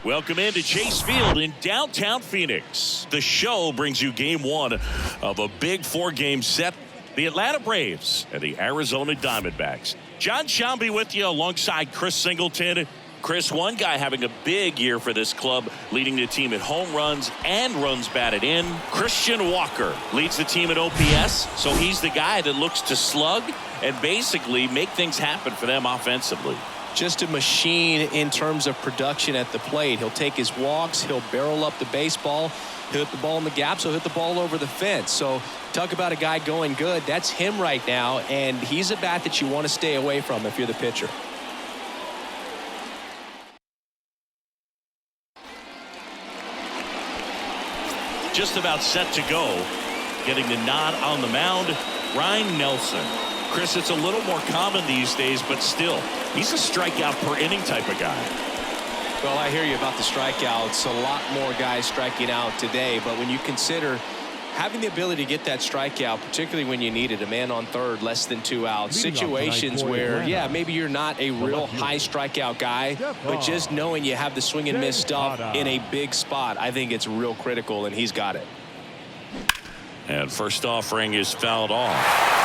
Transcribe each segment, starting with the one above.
Welcome into Chase Field in downtown Phoenix. The show brings you game one of a big four-game set. The Atlanta Braves and the Arizona Diamondbacks. John Shambi with you alongside Chris Singleton. Chris, one guy having a big year for this club, leading the team at home runs and runs batted in. Christian Walker leads the team at OPS, so he's the guy that looks to slug and basically make things happen for them offensively. Just a machine in terms of production at the plate. He'll take his walks, he'll barrel up the baseball, he'll hit the ball in the gaps, he'll hit the ball over the fence. So talk about a guy going good. That's him right now, and he's a bat that you want to stay away from if you're the pitcher. Just about set to go. Getting the nod on the mound, Ryan Nelson. Chris, it's a little more common these days, but still, he's a strikeout per inning type of guy. Well, I hear you about the strikeouts. A lot more guys striking out today, but when you consider having the ability to get that strikeout, particularly when you need it, a man on third, less than 2 outs, situations where, yeah, maybe you're not a real high strikeout guy, but just knowing you have the swing and miss stuff in a big spot, I think it's real critical, and he's got it. And first offering is fouled off.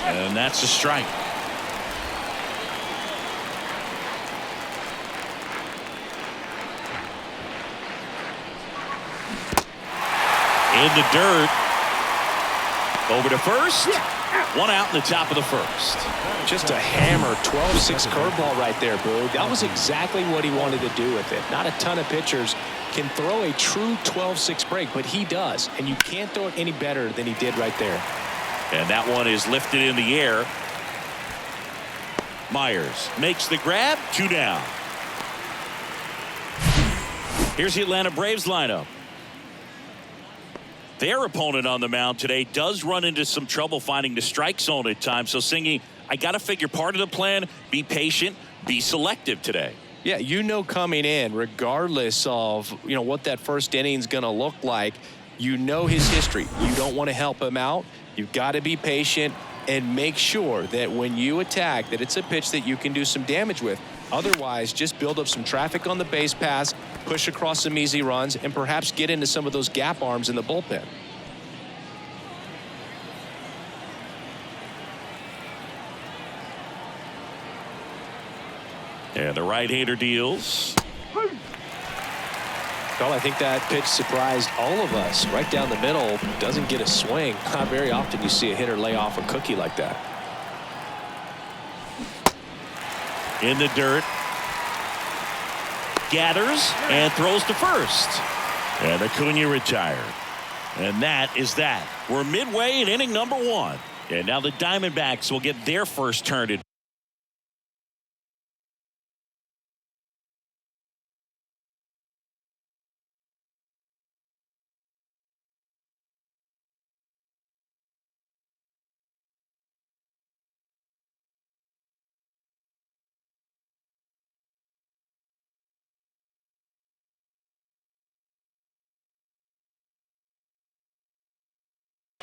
And that's a strike. In the dirt. Over to first. 1 out in the top of the first. Just a hammer 12-6 curveball right there, Boog. That was exactly what he wanted to do with it. Not a ton of pitchers can throw a true 12-6 break, but he does. And you can't throw it any better than he did right there. And that one is lifted in the air. Myers makes the grab. 2 down. Here's the Atlanta Braves lineup. Their opponent on the mound today does run into some trouble finding the strike zone at times. So, Singy, I got to figure part of the plan, be patient, be selective today. Yeah, you know coming in, regardless of, what that first inning is going to look like, you know his history. You don't want to help him out. You've got to be patient and make sure that when you attack that it's a pitch that you can do some damage with. Otherwise, just build up some traffic on the base pass, push across some easy runs, and perhaps get into some of those gap arms in the bullpen. And the right-hander deals. Well, I think that pitch surprised all of us. Right down the middle, doesn't get a swing. Not very often you see a hitter lay off a cookie like that. In the dirt. Gathers and throws to first. And Acuna retired. And that is that. We're midway in inning number 1. And now the Diamondbacks will get their first turn at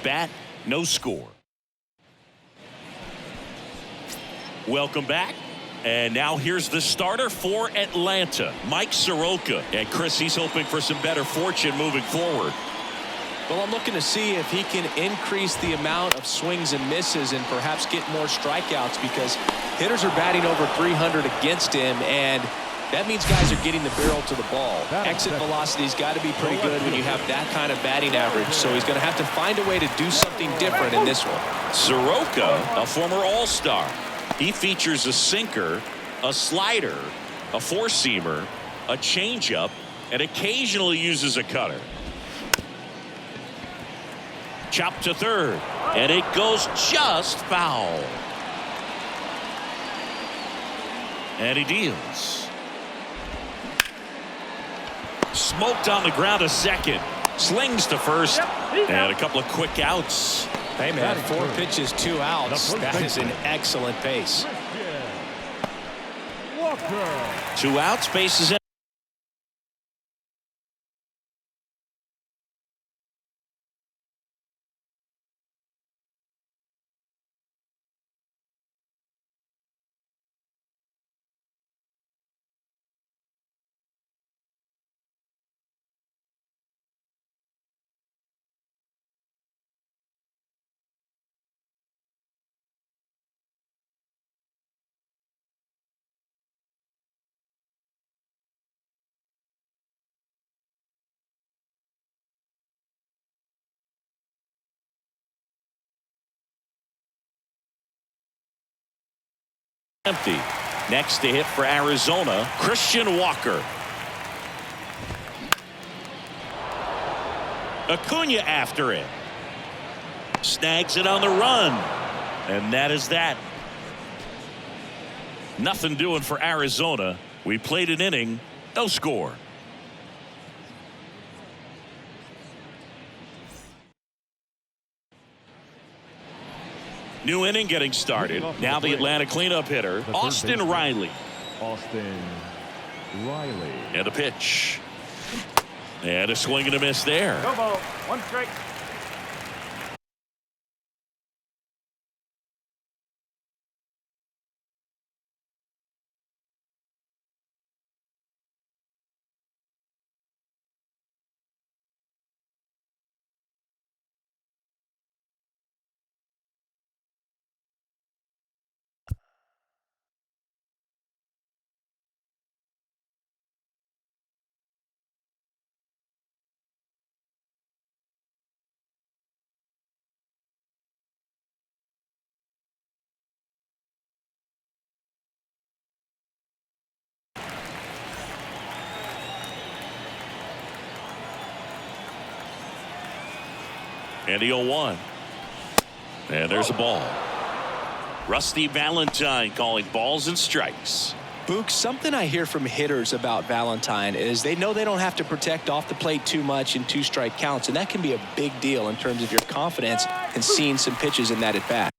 bat, no score. Welcome back. And now here's the starter for Atlanta, Mike Soroka. And Chris, he's hoping for some better fortune moving forward. Well, I'm looking to see if he can increase the amount of swings and misses and perhaps get more strikeouts, because hitters are batting over 300 against him, and that means guys are getting the barrel to the ball. Exit velocity's got to be pretty good when you have that kind of batting average. So he's going to have to find a way to do something different in this one. Soroka, a former All-Star. He features a sinker, a slider, a four-seamer, a changeup, and occasionally uses a cutter. Chop to third, and it goes just foul. And he deals. Smoked on the ground to second. Slings to first. And a couple of quick outs. Hey, man, 4 pitches, 2 outs. That is an excellent pace. 2 outs, bases Empty. Next to hit for Arizona, Christian Walker. Acuna after it. Snags it on the run. And that is that. Nothing doing for Arizona. We played an inning, no score. New inning getting started. Now the Atlanta cleanup hitter, Austin Riley. Austin Riley. And a pitch. And a swing and a miss there. No ball. One strike. And the 0-1. And there's a ball. Rusty Valentine calling balls and strikes. Book, something I hear from hitters about Valentine is they know they don't have to protect off the plate too much in 2-strike counts, and that can be a big deal in terms of your confidence and seeing some pitches in that at bat.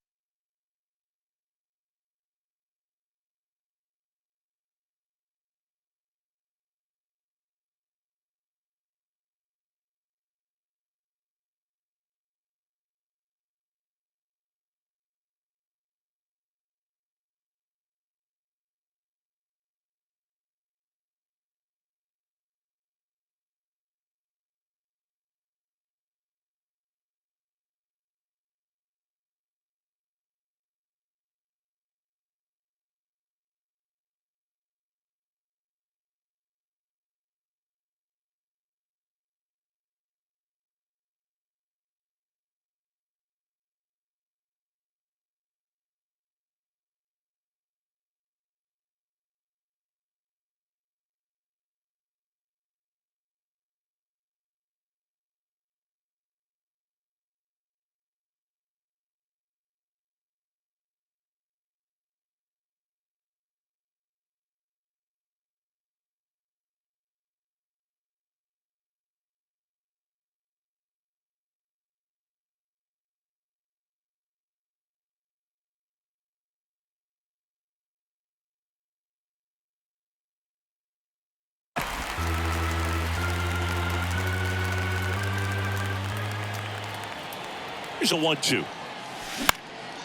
Here's a 1-2.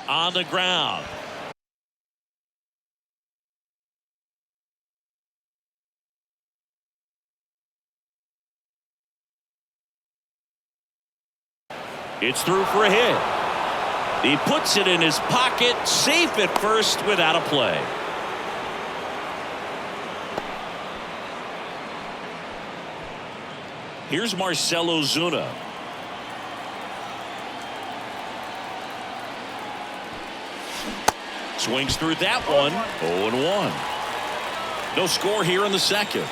On the ground. It's through for a hit. He puts it in his pocket, safe at first without a play. Here's Marcell Ozuna. Swings through that one. 0-1. No score here in the second.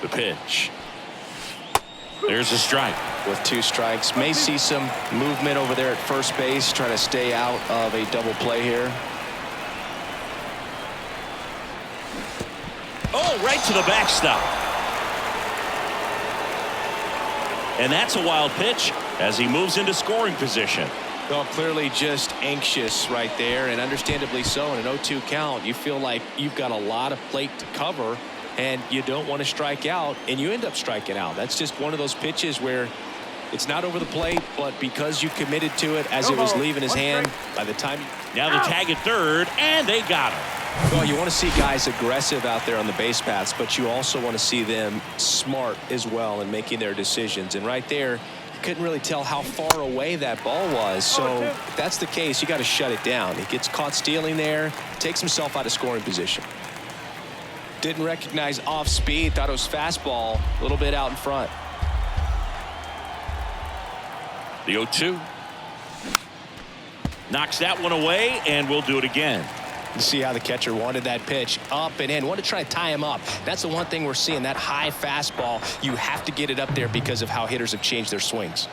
The pitch. There's a strike. With 2 strikes, may see some movement over there at first base, trying to stay out of a double play here. Oh, right to the backstop. And that's a wild pitch as he moves into scoring position. Well, clearly just anxious right there, and understandably so. In an 0-2 count, you feel like you've got a lot of plate to cover, and you don't want to strike out, and you end up striking out. That's just one of those pitches where it's not over the plate, but because you committed to it as it was leaving his hand, by the time now the tag at third, and they got him. Well, you want to see guys aggressive out there on the base paths, but you also want to see them smart as well in making their decisions. And right there, you couldn't really tell how far away that ball was. So if that's the case, you got to shut it down. He gets caught stealing there, takes himself out of scoring position. Didn't recognize off speed, thought it was fastball, a little bit out in front. The 0-2. Knocks that one away, and we'll do it again. You see how the catcher wanted that pitch up and in, wanted to try to tie him up. That's the one thing we're seeing, that high fastball. You have to get it up there because of how hitters have changed their swings.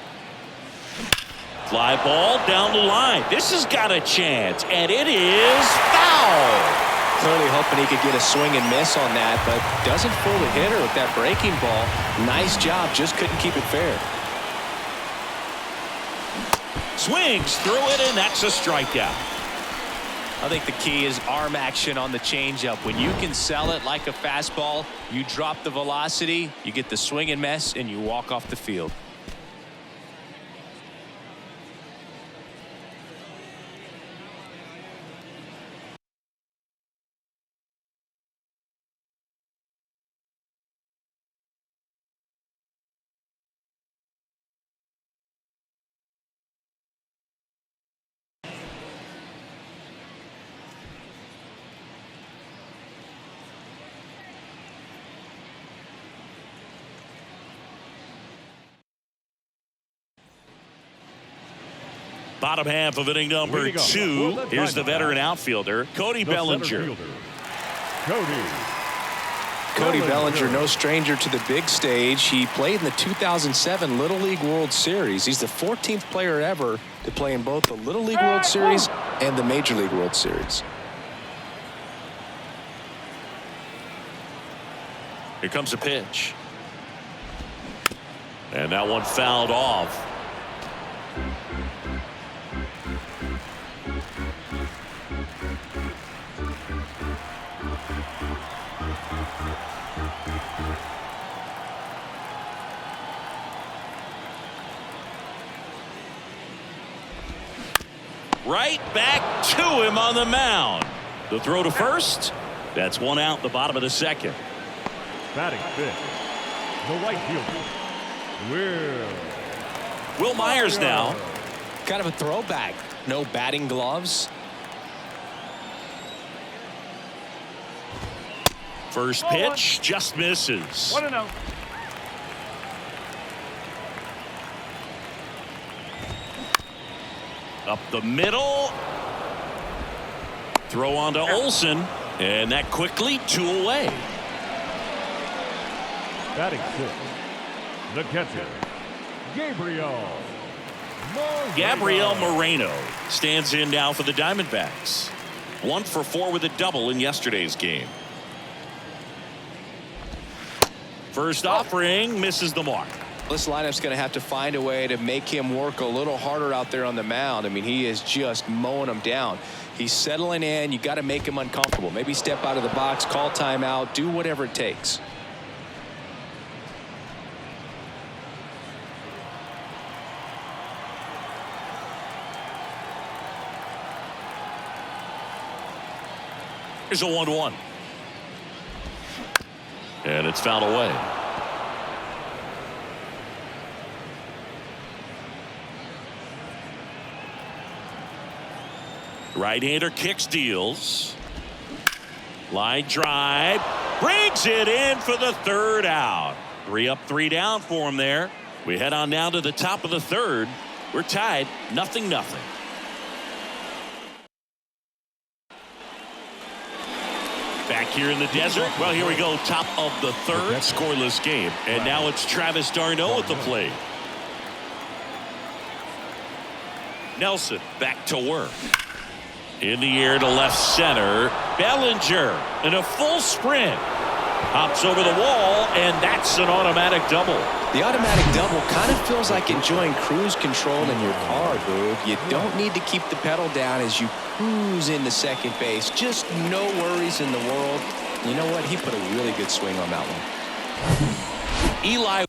Fly ball down the line. This has got a chance, and it is foul. Clearly hoping he could get a swing and miss on that, but doesn't fool the hitter with that breaking ball. Nice job, just couldn't keep it fair. Swings through it, and that's a strikeout. I think the key is arm action on the changeup. When you can sell it like a fastball, you drop the velocity, you get the swing and miss, and you walk off the field. Bottom half of inning number 2. Here's the veteran outfielder, Cody Bellinger. Cody Bellinger, no stranger to the big stage. He played in the 2007 Little League World Series. He's the 14th player ever to play in both the Little League World Series and the Major League World Series. Here comes a pitch. And that one fouled off. Right back to him on the mound. The throw to first. That's one out in the bottom of the second. Batting fifth, the right fielder, Will Myers now. Kind of a throwback. No batting gloves. First pitch just misses. 1-0. Up the middle. Throw on to Olsen. And that quickly 2 away. Batting sixth, the catcher, Gabriel Moreno stands in now for the Diamondbacks. 1 for 4 with a double in yesterday's game. First offering misses the mark. This lineup's going to have to find a way to make him work a little harder out there on the mound. I mean, he is just mowing them down. He's settling in. You got to make him uncomfortable. Maybe step out of the box, call timeout, do whatever it takes. Here's a 1-1. And it's fouled away. Right-hander kicks, deals. Line drive. Brings it in for the third out. 3 up, 3 down for him there. We head on down to the top of the third. We're tied 0-0. Back here in the desert. Well, here we go. Top of the third. Scoreless game. And now it's Travis d'Arnaud at the plate. Nelson back to work. In the air to left center. Bellinger in a full sprint. Hops over the wall, and that's an automatic double. The automatic double kind of feels like enjoying cruise control in your car, Boog. You don't need to keep the pedal down as you cruise into second base. Just no worries in the world. You know what? He put a really good swing on that one. Eli.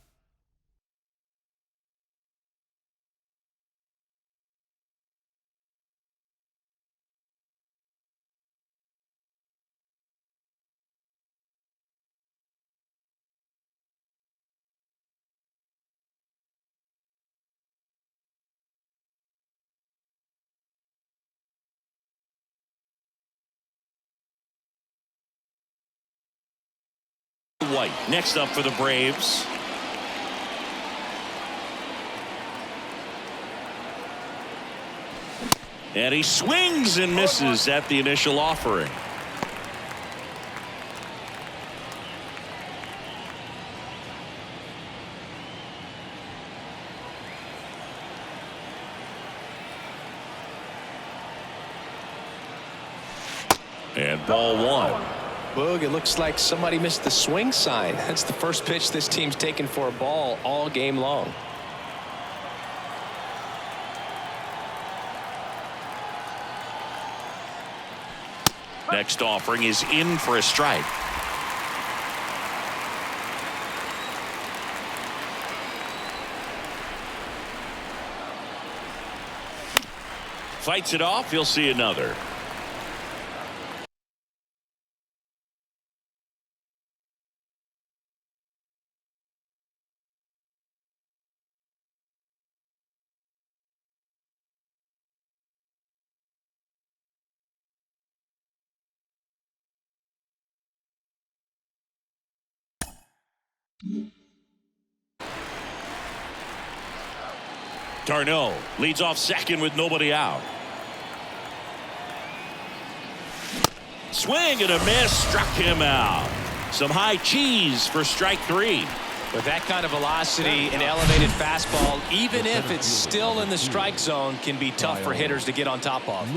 White next up for the Braves. And he swings and misses at the initial offering. And ball one. Boog, it looks like somebody missed the swing sign. That's the first pitch this team's taken for a ball all game long. Next offering is in for a strike. Fights it off. He'll see another. d'Arnaud leads off second with nobody out. Swing and a miss, struck him out. Some high cheese for strike three. With that kind of velocity, an elevated fastball, even if it's still in the strike zone, can be tough for hitters to get on top of.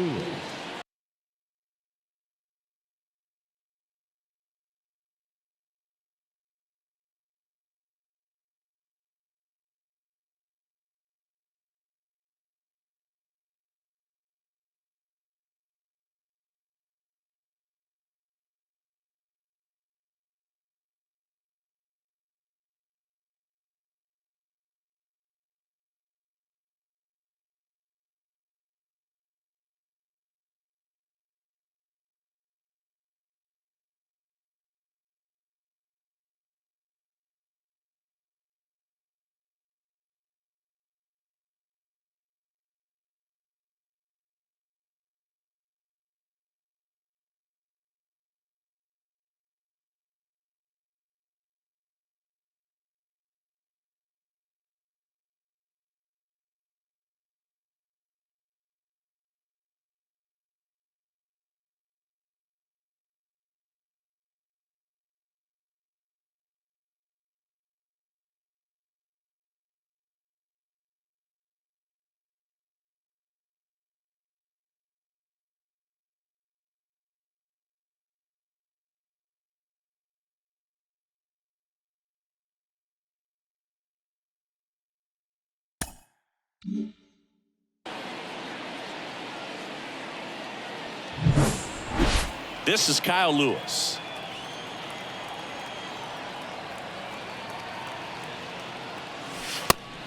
This is Kyle Lewis.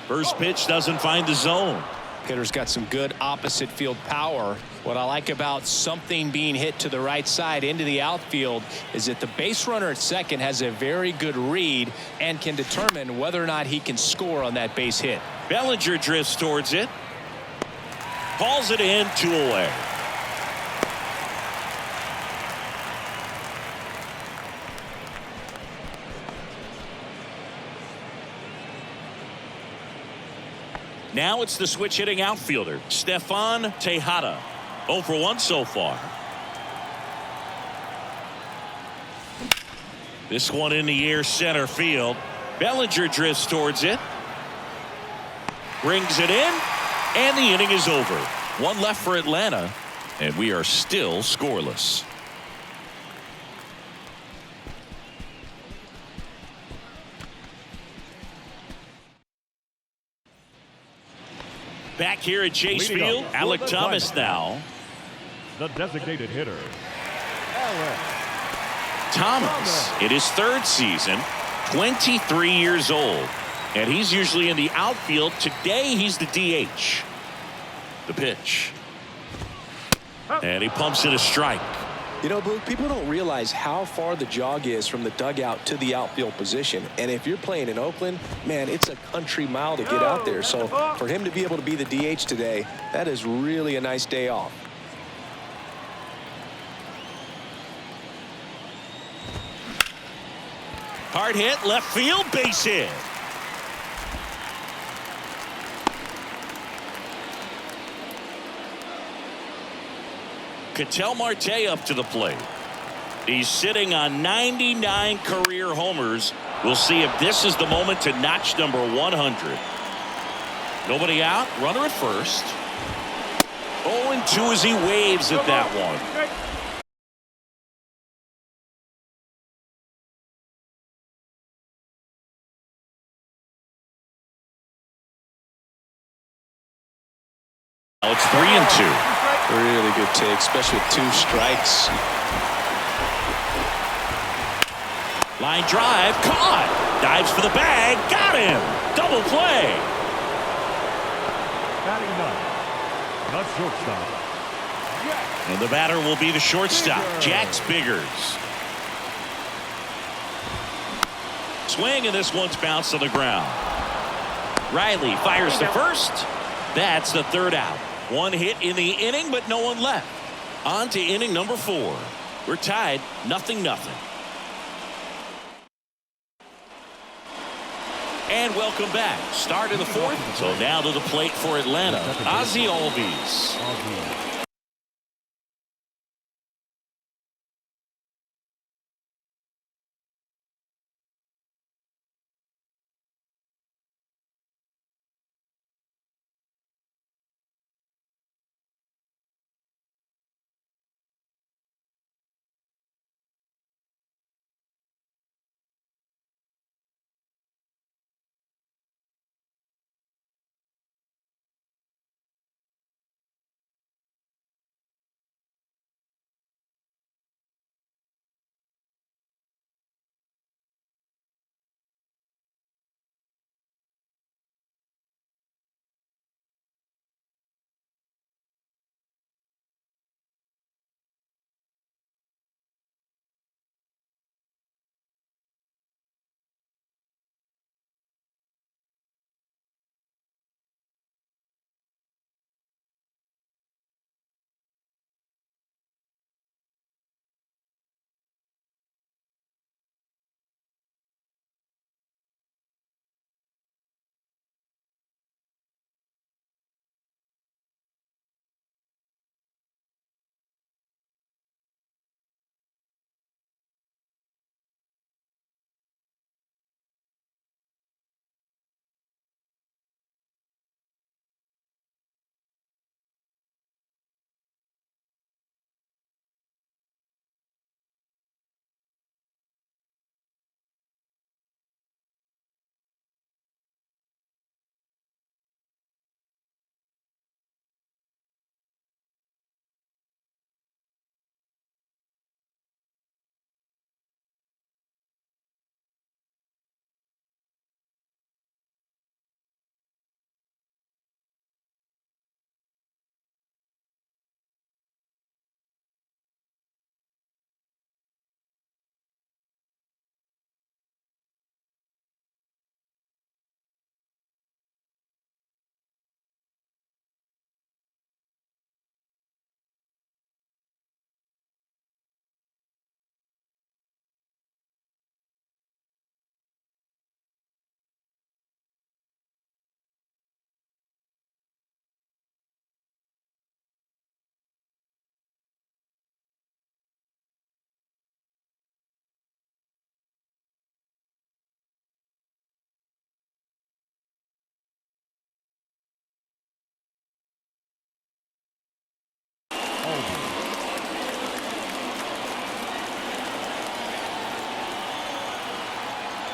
First pitch doesn't find the zone. Hitter's got some good opposite field power. What I like about something being hit to the right side into the outfield is that the base runner at second has a very good read and can determine whether or not he can score on that base hit. Bellinger drifts towards it. Hauls it in, 2 away. Now it's the switch hitting outfielder, Stefan Tejada. 0 for 1 so far. This one in the air, center field. Bellinger drifts towards it. Brings it in, and the inning is over. One left for Atlanta, and we are still scoreless. Back here at Chase Field, Alec Thomas now. The designated hitter, Alec Thomas in his third season, 23 years old, and he's usually in the outfield. Today he's the DH. The pitch, and he pumps in a strike. You know, Blue, people don't realize how far the jog is from the dugout to the outfield position. And if you're playing in Oakland, man, it's a country mile to get out there. So for him to be able to be the DH today, that is really a nice day off. Hard hit, left field, base hit. Ketel Marte up to the plate. He's sitting on 99 career homers. We'll see if this is the moment to notch number 100. Nobody out, runner at first. 0-2 as he waves at that one. Now it's 3-2. Really good take, especially with 2 strikes. Line drive, caught. Dives for the bag, got him. Double play. batting ninth, the shortstop. And the batter will be the shortstop, Jax Biggers. Swing, and this one's bounced on the ground. Riley fires to first. That's the third out. One hit in the inning, but no one left. On to inning number 4. We're tied 0-0. And welcome back. Start of the 4th. So now to the plate for Atlanta, Ozzie Albies.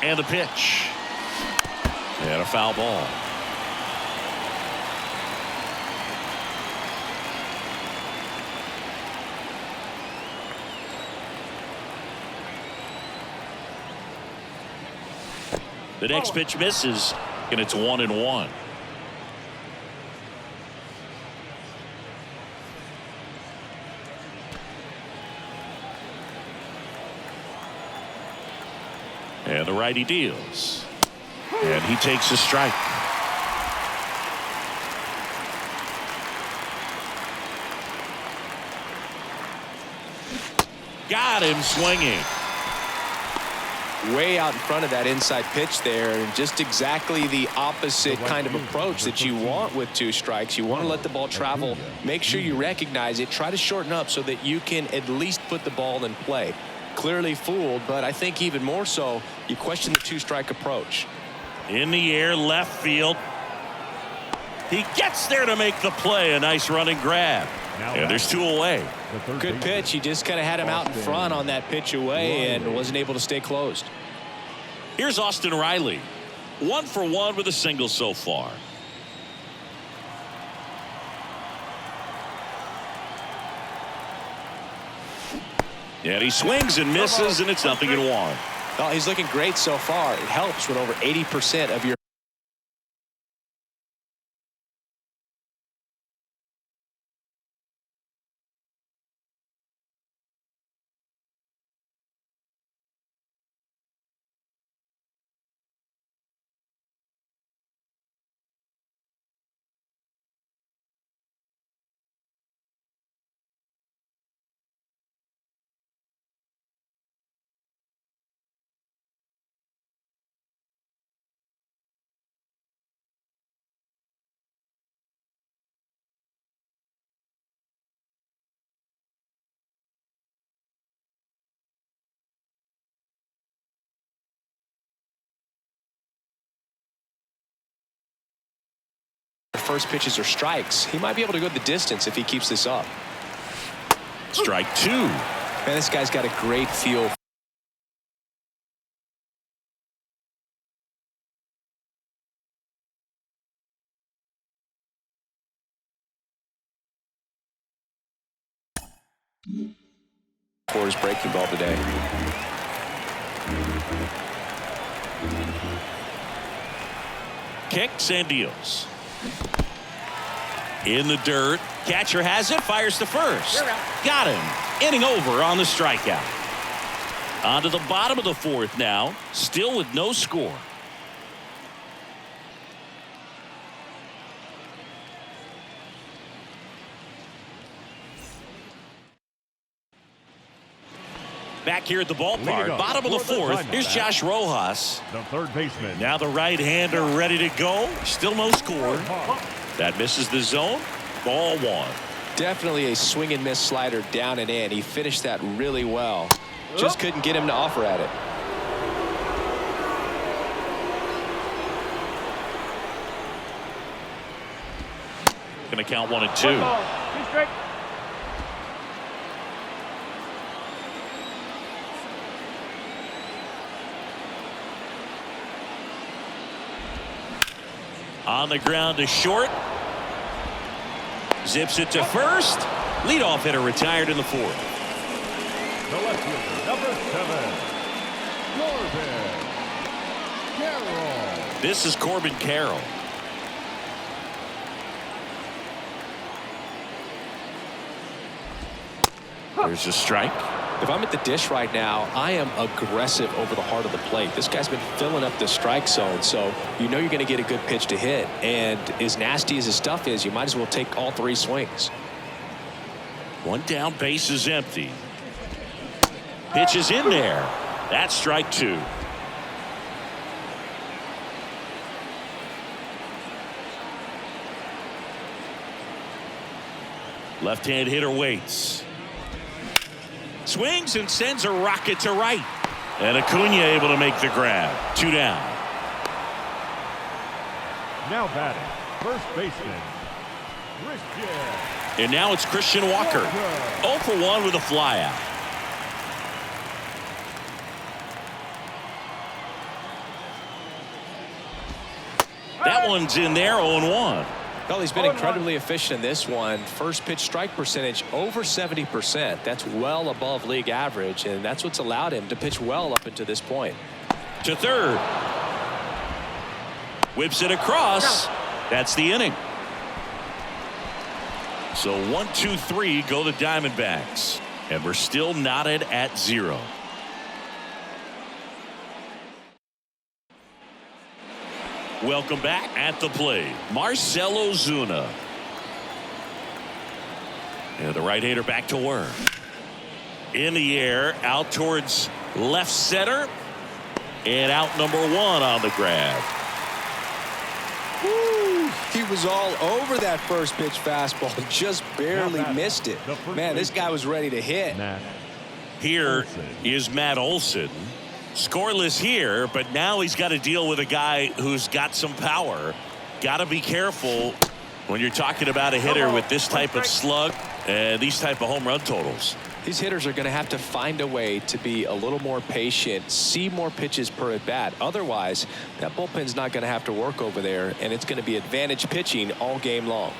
And the pitch. And a foul ball. The next pitch misses, and it's 1-1. And the righty deals. And he takes a strike. Got him swinging. Way out in front of that inside pitch there, and just exactly the opposite kind of approach that you want with 2 strikes. You want to let the ball travel, make sure you recognize it, try to shorten up so that you can at least put the ball in play. Clearly fooled, but I think even more so, you question the 2-strike approach. In the air, left field. He gets there to make the play. A nice running grab. And there's 2 away. Good pitch. He just kind of had him out in front on that pitch away and wasn't able to stay closed. Here's Austin Riley. 1 for 1 with a single so far. And he swings and misses, and it's 0-1. Well, he's looking great so far. It helps when over 80% of your first pitches are strikes. He might be able to go the distance if he keeps this up. Strike 2. Man, this guy's got a great feel. For his breaking ball today. Kicks and deals. In the dirt. Catcher has it. Fires to first. Got him. Inning over on the strikeout. On to the bottom of the 4th now. Still with no score. Back here at the ballpark, bottom of the 4th. Here's Josh Rojas. The third baseman. Now the right-hander ready to go. Still no score. That misses the zone. Ball 1. Definitely a swing and miss slider down and in. He finished that really well. Just couldn't get him to offer at it. Going to count 1 and 2. On the ground to short. Zips it to first. Leadoff hitter retired in the 4th. The left fielder, number 7, Corbin Carroll. This is Corbin Carroll. There's a strike. If I'm at the dish right now, I am aggressive over the heart of the plate. This guy's been filling up the strike zone, so you know you're going to get a good pitch to hit. And as nasty as his stuff is, you might as well take all 3 swings. 1 down, base is empty. Pitch is in there. That's strike 2. Left-hand hitter waits. Swings and sends a rocket to right. And Acuna able to make the grab. 2 down. Now batting, first baseman, Christian. And now it's Christian Walker. 0 for 1 with a flyout. That one's in there, 0-1. Well, he's been incredibly efficient in this one. First pitch strike percentage over 70%. That's well above league average, and that's what's allowed him to pitch well up until this point. To third. Whips it across. That's the inning. So 1, 2, 3 go the Diamondbacks. And we're still knotted at 0. Welcome back. At the plate, Marcell Ozuna. And the right-hander back to work. In the air, out towards left center. And out number 1 on the grab. Woo! He was all over that first pitch fastball, just barely missed it. Man, this guy was ready to hit. Here is Matt Olson. Scoreless here, but now he's got to deal with a guy who's got some power. Got to be careful when you're talking about a hitter with this type of slug and these type of home run totals. These hitters are going to have to find a way to be a little more patient, see more pitches per at bat. Otherwise, that bullpen's not going to have to work over there, and it's going to be advantage pitching all game long.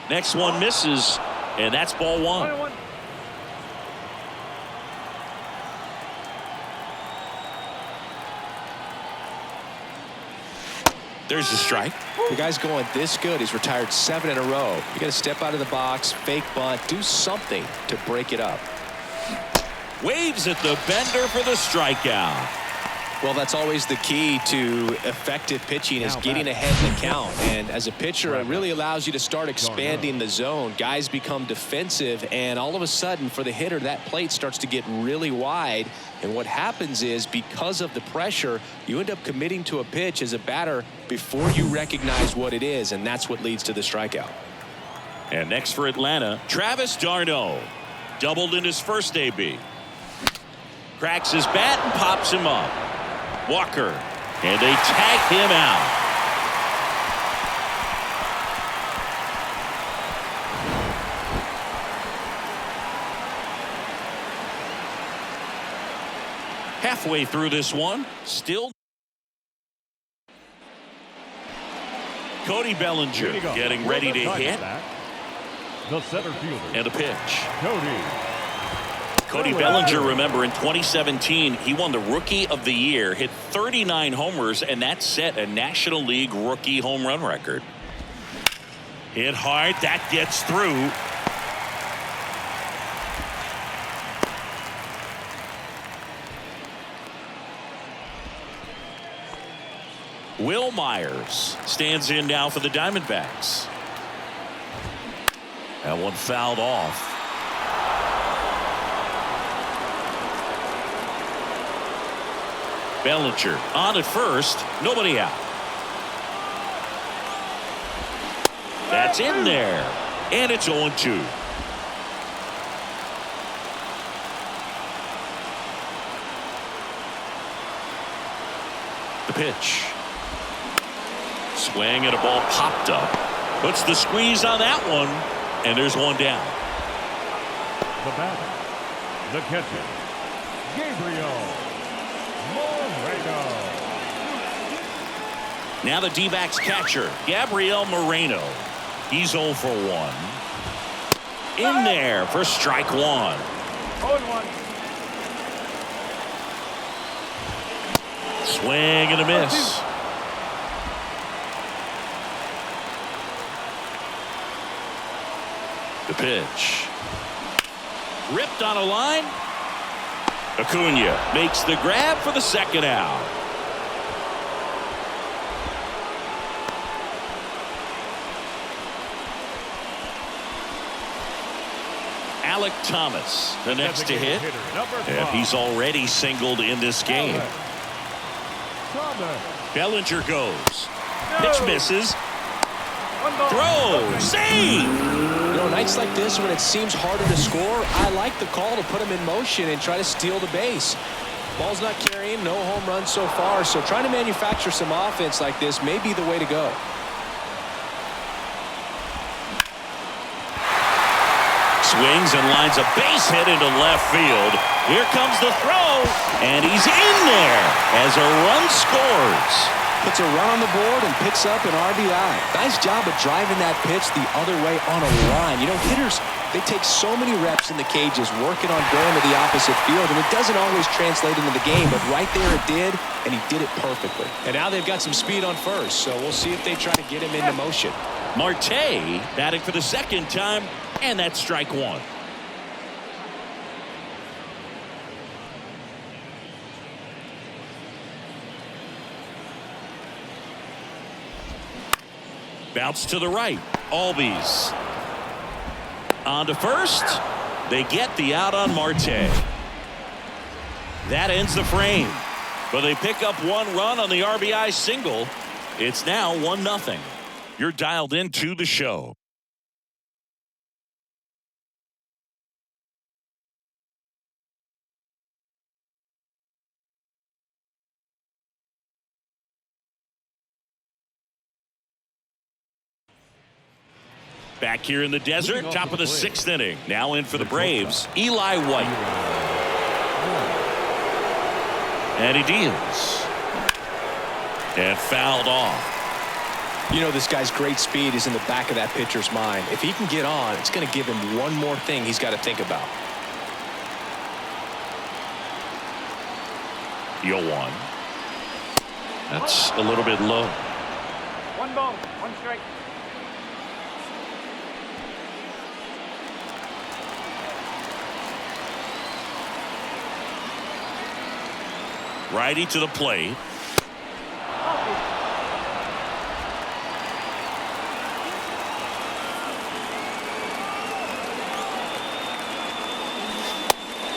Next one misses, and that's ball 1. There's the strike. The guy's going this good. He's retired 7 in a row. You got to step out of the box, fake bunt, do something to break it up. Waves at the bender for the strikeout. Well, that's always the key to effective pitching, is getting ahead in the count. And as a pitcher, it really allows you to start expanding the zone. Guys become defensive, and all of a sudden, for the hitter, that plate starts to get really wide. And what happens is, because of the pressure, you end up committing to a pitch as a batter before you recognize what it is, and that's what leads to the strikeout. And next for Atlanta, Travis d'Arnaud. Doubled in his first AB. Cracks his bat and pops him up. Walker, and they tag him out. Halfway through this one, still Cody Bellinger getting ready to hit. The center fielder. And a pitch. Cody Bellinger, remember, in 2017, he won the Rookie of the Year, hit 39 homers, and that set a National League rookie home run record. Hit hard. That gets through. Will Myers stands in now for the Diamondbacks. That one fouled off. Bellinger on at first, nobody out. That's in there, and it's 0-2. The pitch. Swing and a ball popped up. Puts the squeeze on that one, and there's one down. The batter, the catcher, Gabriel. Now the D-backs catcher, Gabriel Moreno. He's 0 for 1. In there for strike 1. 0-1. Swing and a miss. The pitch. Ripped on a line. Acuna makes the grab for the second out. Alec Thomas, the next to hit, and he's already singled in this game. Bellinger goes. Pitch misses. Throw. Save. You know, nights like this when it seems harder to score, I like the call to put him in motion and try to steal the base. Ball's not carrying, no home runs so far, so trying to manufacture some offense like this may be the way to go. swings and lines a base hit into left field. Here comes the throw, and he's in there as a run scores. Puts a run on the board and picks up an RBI. Nice job of driving that pitch the other way on a line. You know, hitters, they take so many reps in the cages working on going to the opposite field, and it doesn't always translate into the game, but right there it did, and he did it perfectly. And now they've got some speed on first, so we'll see if they try to get him into motion. Marte batting for the second time, and that's strike one. Bounce to the right. Albies on to first. They get the out on Marte. That ends the frame, but they pick up one run on the RBI single. It's now 1-0. You're dialed into the show. Back here in the desert, top of the 6th inning. Now in for the Braves, Eli White. And he deals. And fouled off. You know, this guy's great speed is in the back of that pitcher's mind. If he can get on, it's going to give him one more thing he's got to think about. 0-1. That's a little bit low. 1 ball, 1 strike. Righty to the plate.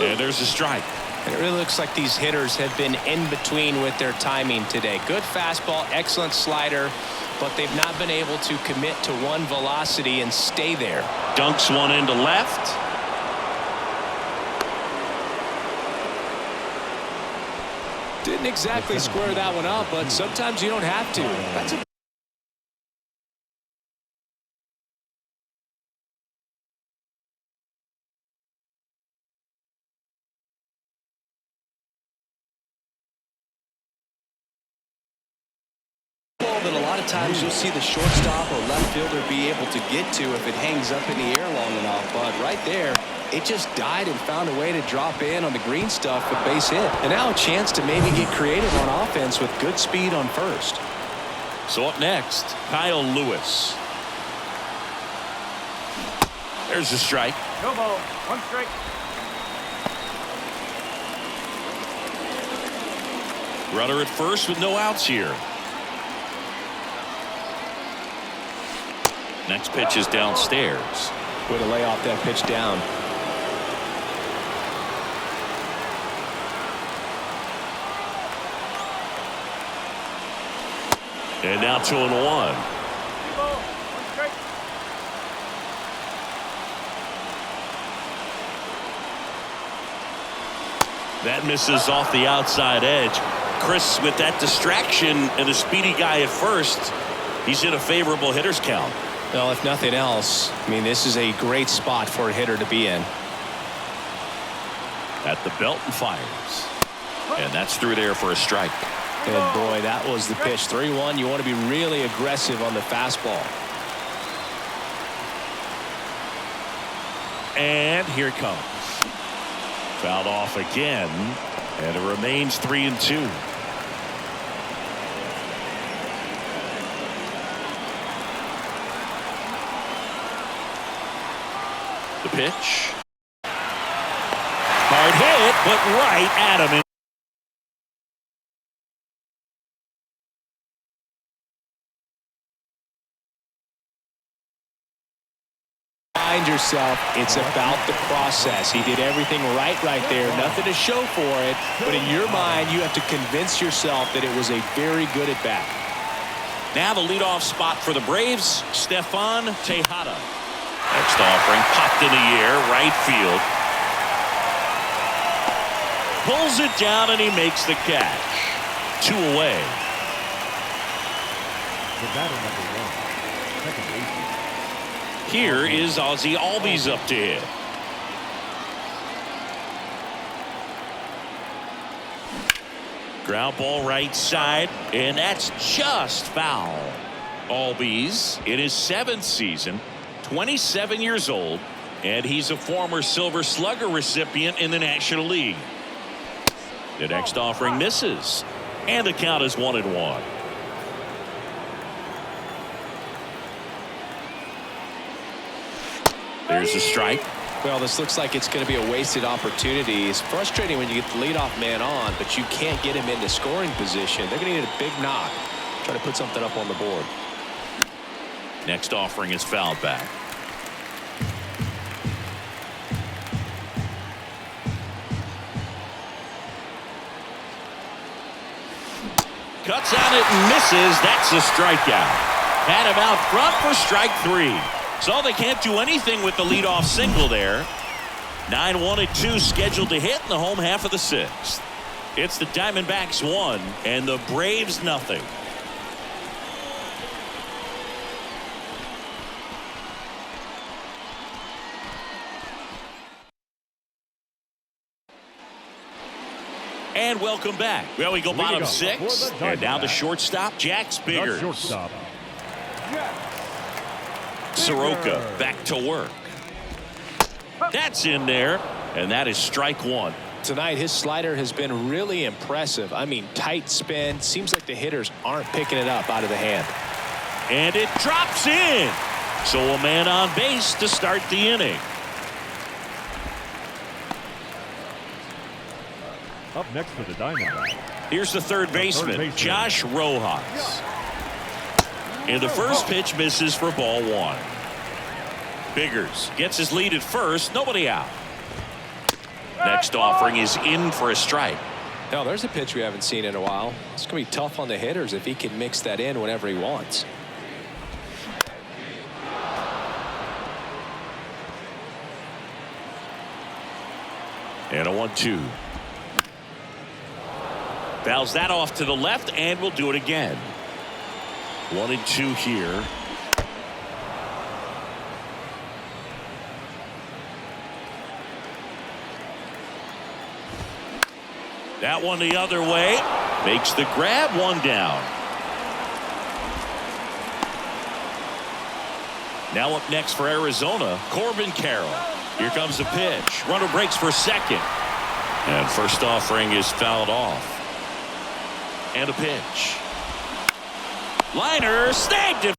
And there's a strike. And it really looks like these hitters have been in between with their timing today. Good fastball, excellent slider, but they've not been able to commit to one velocity and stay there. Dunks one into left. Didn't exactly square that one up, but sometimes you don't have to. That's a that a lot of times you'll see the shortstop or left fielder be able to get to if it hangs up in the air long enough, but right there it just died and found a way to drop in on the green stuff with base hit. And now a chance to maybe get creative on offense with good speed on first. So up next, Kyle Lewis. There's a strike. No ball, 1 strike. Runner at first with no outs here. Next pitch is downstairs. Way to lay off that pitch down. And now 2-1. 3 ball, 1 strike. That misses off the outside edge. Chris, with that distraction and a speedy guy at first, he's in a favorable hitter's count. Well, if nothing else, I mean, this is a great spot for a hitter to be in. At the belt and fires. And that's through there for a strike. And boy, that was the pitch. 3-1. You want to be really aggressive on the fastball. And here it comes. Fouled off again. And it remains 3-2. The pitch. Hard hit, but right at him. Find yourself, it's about the process. He did everything right there. Nothing to show for it, but in your mind, you have to convince yourself that it was a very good at bat. Now the leadoff spot for the Braves, Stefan Tejada. Next offering popped in the air, right field. Pulls it down and he makes the catch. 2 away. The batter number 1, second baseman. Here is Ozzie Albies up to hit. Ground ball right side, and that's just foul. Albies in his 7th season, 27 years old, and he's a former Silver Slugger recipient in the National League. The next offering misses, and the count is 1-1. There's a strike. Well, this looks like it's going to be a wasted opportunity. It's frustrating when you get the leadoff man on, but you can't get him into scoring position. They're going to need a big knock. Try to put something up on the board. Next offering is fouled back. Cuts on it and misses. That's a strikeout. Had him out front for strike 3. So they can't do anything with the leadoff single there. 9-1-2 scheduled to hit in the home half of the 6th. It's the Diamondbacks 1 and the Braves nothing. And welcome back. Well, we go bottom 6, and now the shortstop, Jack Biggers. Shortstop. Soroka back to work. That's in there, and that is strike 1. Tonight, his slider has been really impressive. I mean, tight spin. Seems like the hitters aren't picking it up out of the hand. And it drops in. So a man on base to start the inning. Up next for the Diamondbacks. Here's the third baseman, Josh Rojas. And the first pitch misses for ball 1. Biggers gets his lead at first. Nobody out. Next offering is in for a strike. Now, there's a pitch we haven't seen in a while. It's going to be tough on the hitters if he can mix that in whenever he wants. And a 1-2. Fouls that off to the left, and we'll do it again. 1-2 here. That one the other way. Makes the grab, 1 down. Now up next for Arizona, Corbin Carroll. Here comes the pitch. Runner breaks for second. And first offering is fouled off. And a pitch. Liner snagged it.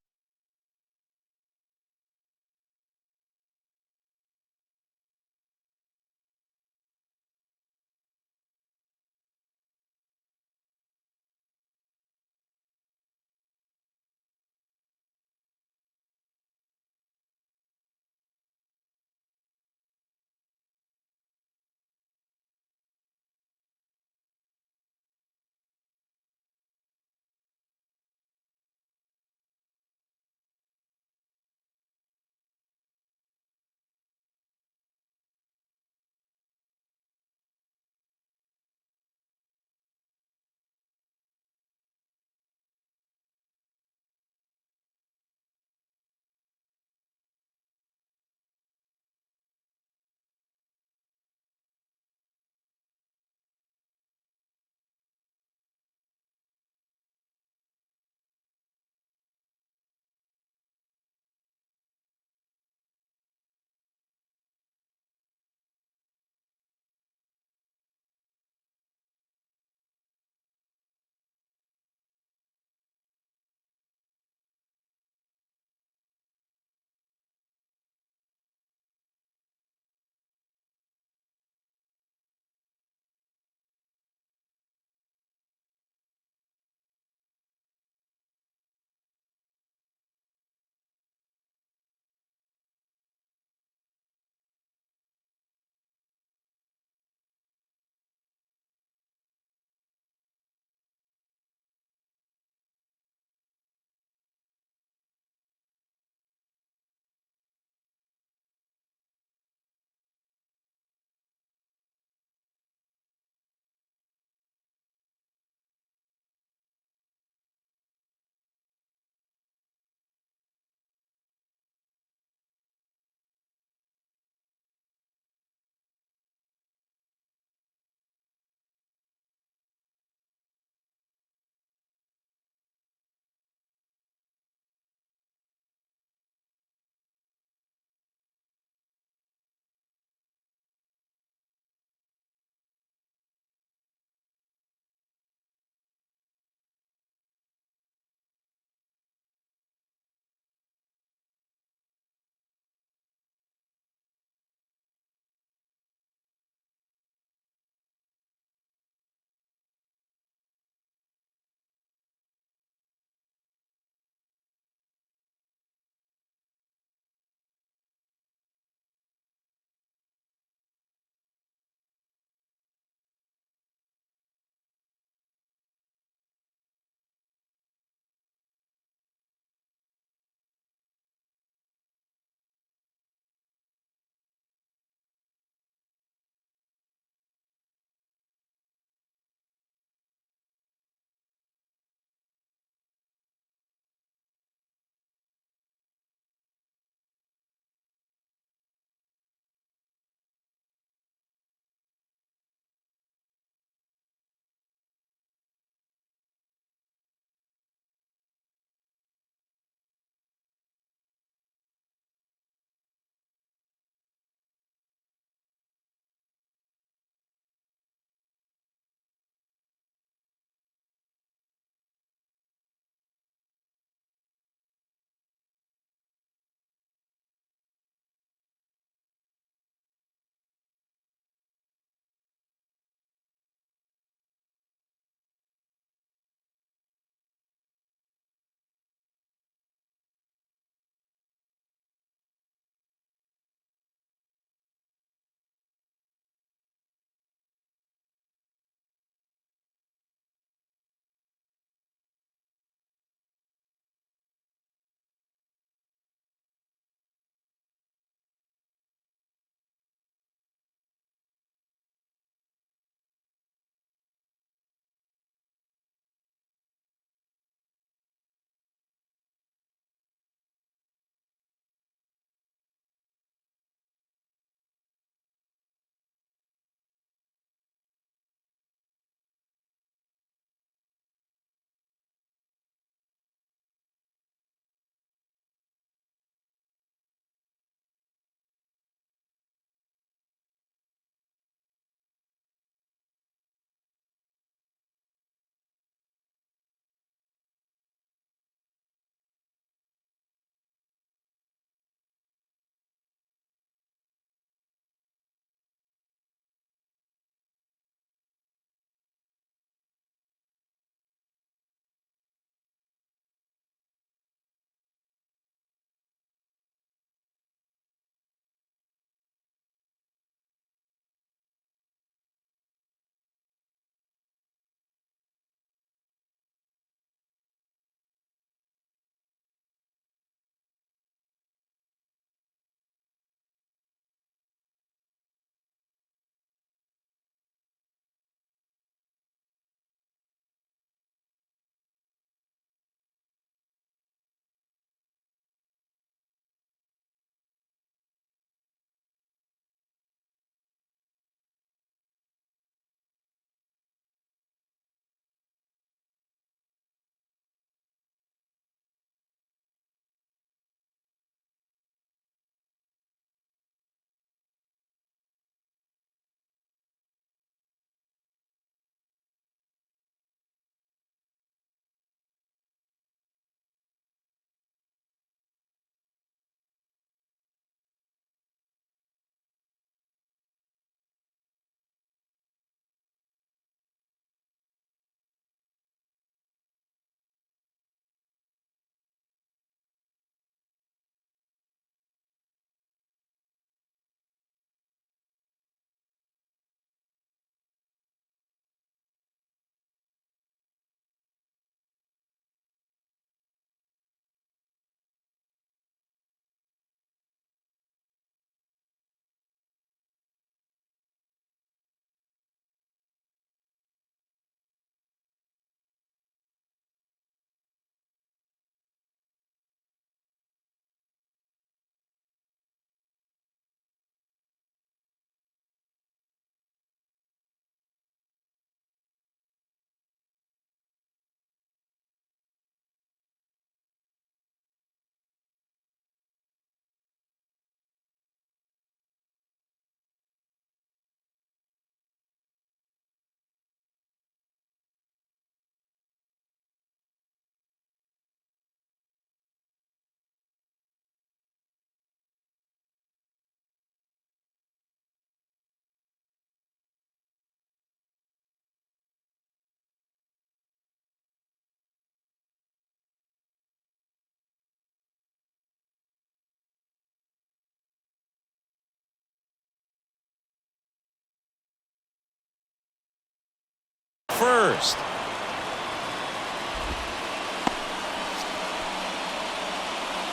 first.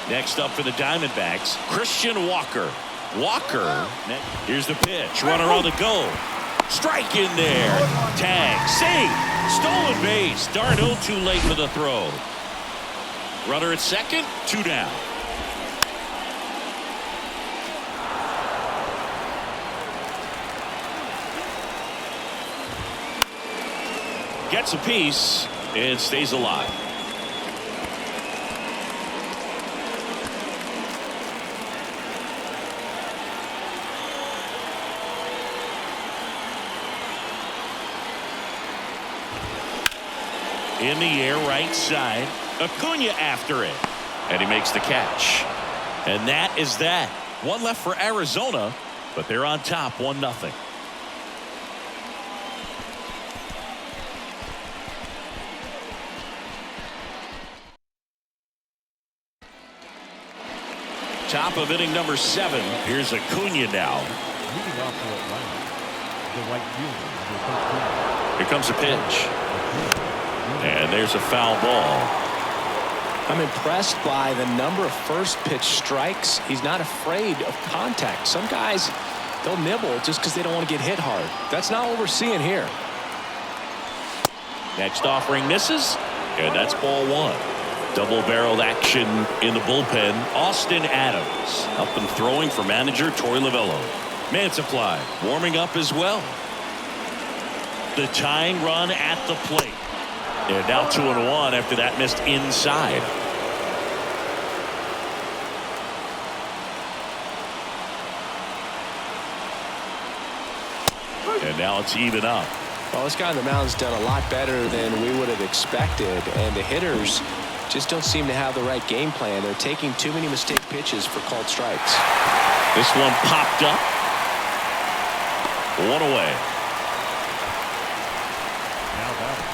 Next up for the Diamondbacks, Christian Walker. Here's the pitch. Runner on the go. Strike in there. Tag. Save. Stolen base. Darno too late for the throw. Runner at second. 2 down. Gets a piece and stays alive. In the air, right side. Acuna after it. And he makes the catch. And that is that. One left for Arizona, but they're on top 1-0. Top of inning number 7. Here's Acuna now. Leading off for Atlanta, the right fielder. Here comes a pitch. And there's a foul ball. I'm impressed by the number of first pitch strikes. He's not afraid of contact. Some guys, they'll nibble just because they don't want to get hit hard. That's not what we're seeing here. Next offering misses, and that's ball 1. Double-barreled action in the bullpen. Austin Adams up and throwing for manager Torey Lovullo. Mantiply warming up as well. The tying run at the plate. And now 2-1 after that missed inside. And now it's even up. Well, this guy on the mound's done a lot better than we would have expected, and the hitters just don't seem to have the right game plan. They're taking too many mistake pitches for called strikes. This one popped up. 1 away. Now batting,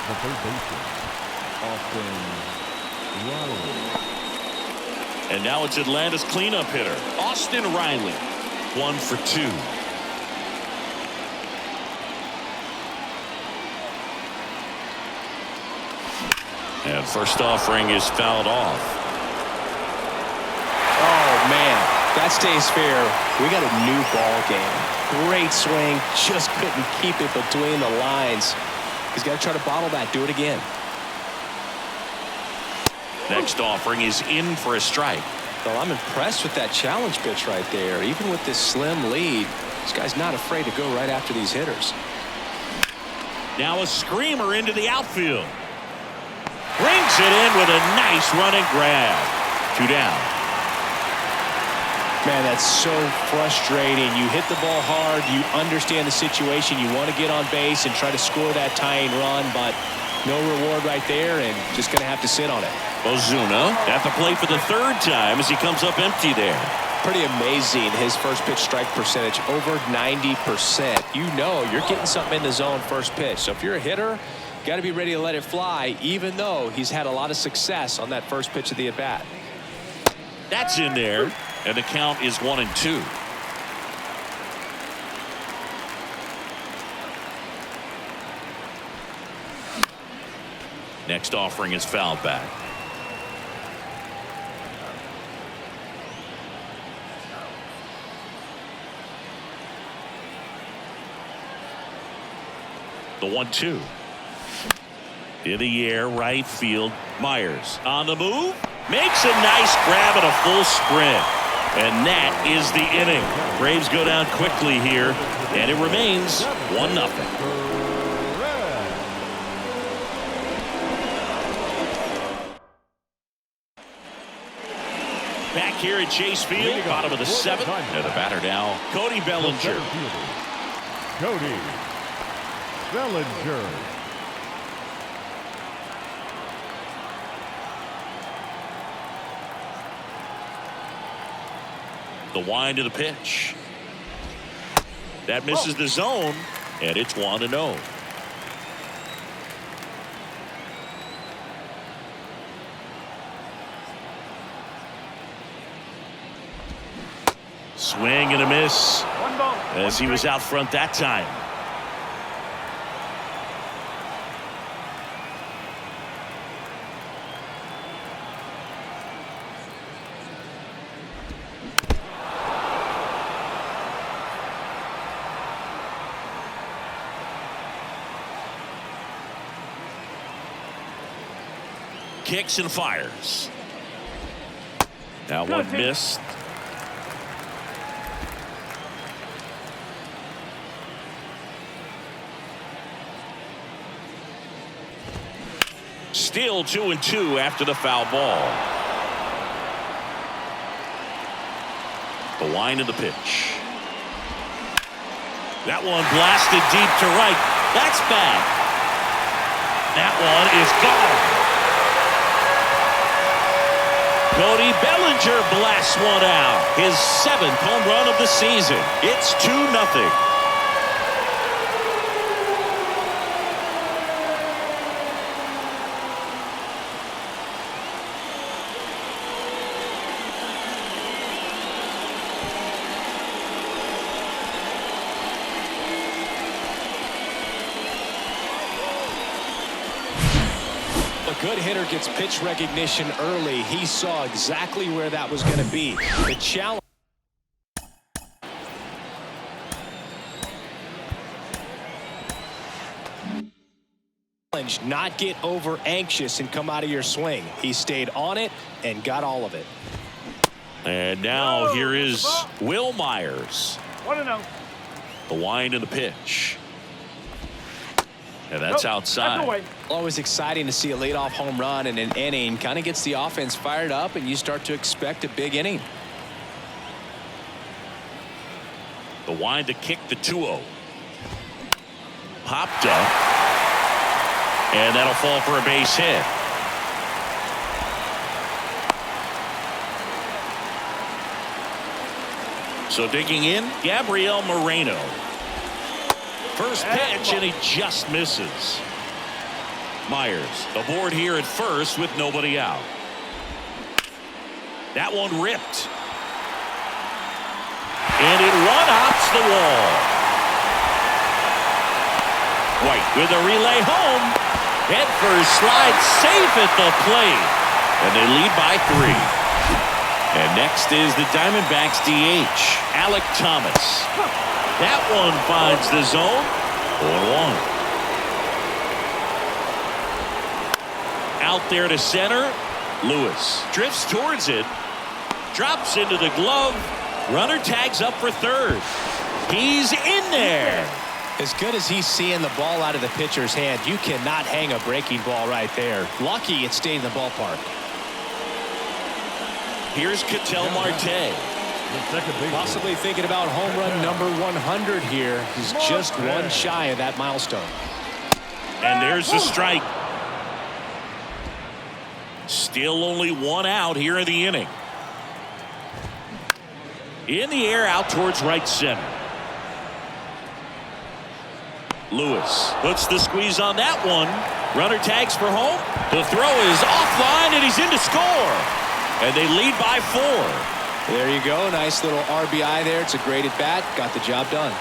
the third baseman, Austin Riley. And now it's Atlanta's cleanup hitter, Austin Riley. 1 for 2. And first offering is fouled off. Oh, man, that stays fair. We got a new ball game. Great swing, just couldn't keep it between the lines. He's got to try to bottle that. Do it again. Next offering is in for a strike. Well, I'm impressed with that challenge pitch right there. Even with this slim lead, this guy's not afraid to go right after these hitters. Now a screamer into the outfield. Brings it in with a nice running grab. 2 down. Man, that's so frustrating. You hit the ball hard. You understand the situation. You want to get on base and try to score that tying run, but no reward right there, and just going to have to sit on it. Ozuna at the plate for the 3rd time as he comes up empty there. Pretty amazing, his first pitch strike percentage, over 90%. You know you're getting something in the zone first pitch. So if you're a hitter, got to be ready to let it fly, even though he's had a lot of success on that first pitch of the at-bat. That's in there, and the count is 1-2. Next offering is fouled back. The 1-2. In the air, right field. Myers on the move. Makes a nice grab and a full sprint. And that is the inning. Braves go down quickly here, and it remains 1-0. Back here at Chase Field, bottom of the 7th. And the batter now, Cody Bellinger. Cody Bellinger. The wind of the pitch. That misses the zone, and it's 1-0. Swing and a miss as he was out front that time. kicks and fires. That one missed. Still 2-2 after the foul ball. The wind of the pitch. That one blasted deep to right. That's bad. That one is gone. Cody Bellinger blasts one out. His 7th home run of the season. It's 2-0. A good hitter gets pitch recognition early. He saw exactly where that was going to be. The challenge. Not get over anxious and come out of your swing. He stayed on it and got all of it. And now here is Will Myers. 1-0. The wind and the pitch. And that's outside. Always exciting to see a leadoff home run in an inning. Kind of gets the offense fired up, and you start to expect a big inning. The wind to kick the 2-0. Popped up. And that'll fall for a base hit. So digging in, Gabriel Moreno. First pitch, and he just misses. Myers aboard here at first with nobody out. That one ripped. And it one-hops the wall. White with a relay home. Head first slide safe at the plate. And they lead by 3. And next is the Diamondbacks DH, Alek Thomas. That one finds the zone. 0-1. Out there to center. Lewis drifts towards it. Drops into the glove. Runner tags up for third. He's in there. As good as he's seeing the ball out of the pitcher's hand, you cannot hang a breaking ball right there. Lucky it stayed in the ballpark. Here's Ketel Marte. Possibly thinking about home run number 100 here. He's just one shy of that milestone. And there's the strike. Still only one out here in the inning. In the air out towards right center. Lewis puts the squeeze on that one. Runner tags for home. The throw is offline and he's in to score. And they lead by 4. There you go. Nice little RBI there. It's a great at bat. Got the job done.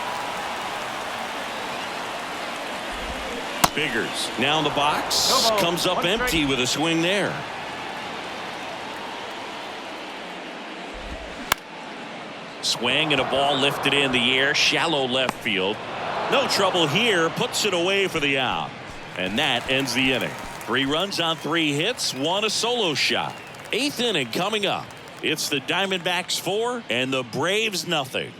Biggers now in the box. Comes up empty with a swing there. Swing and a ball lifted in the air. Shallow left field. No trouble here. Puts it away for the out. And that ends the inning. 3 runs on 3 hits. 1 a solo shot. 8th inning coming up. It's the Diamondbacks 4 and the Braves nothing.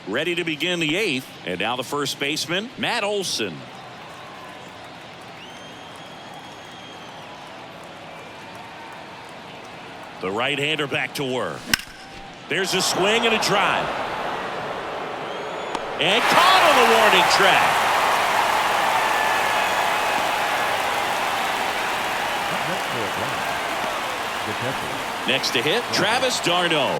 Ready to begin the 8th. And now the first baseman, Matt Olson. The right-hander back to work. There's a swing and a drive. And caught on the warning track. Next to hit, Travis d'Arnaud.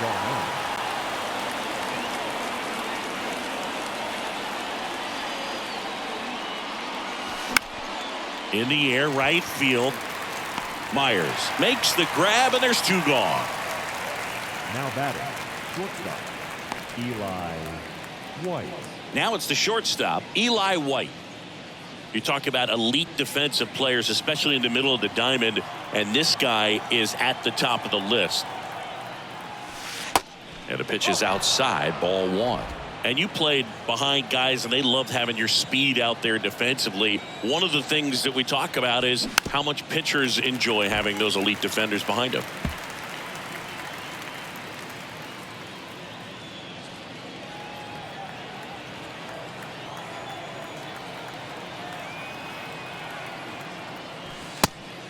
gone. In the air, right field. Myers makes the grab, and there's 2 gone. Now batting, shortstop, Eli White. Now it's the shortstop, Eli White. You talk about elite defensive players, especially in the middle of the diamond, and this guy is at the top of the list. And the pitch is outside, ball 1. And you played behind guys, and they loved having your speed out there defensively. One of the things that we talk about is how much pitchers enjoy having those elite defenders behind them.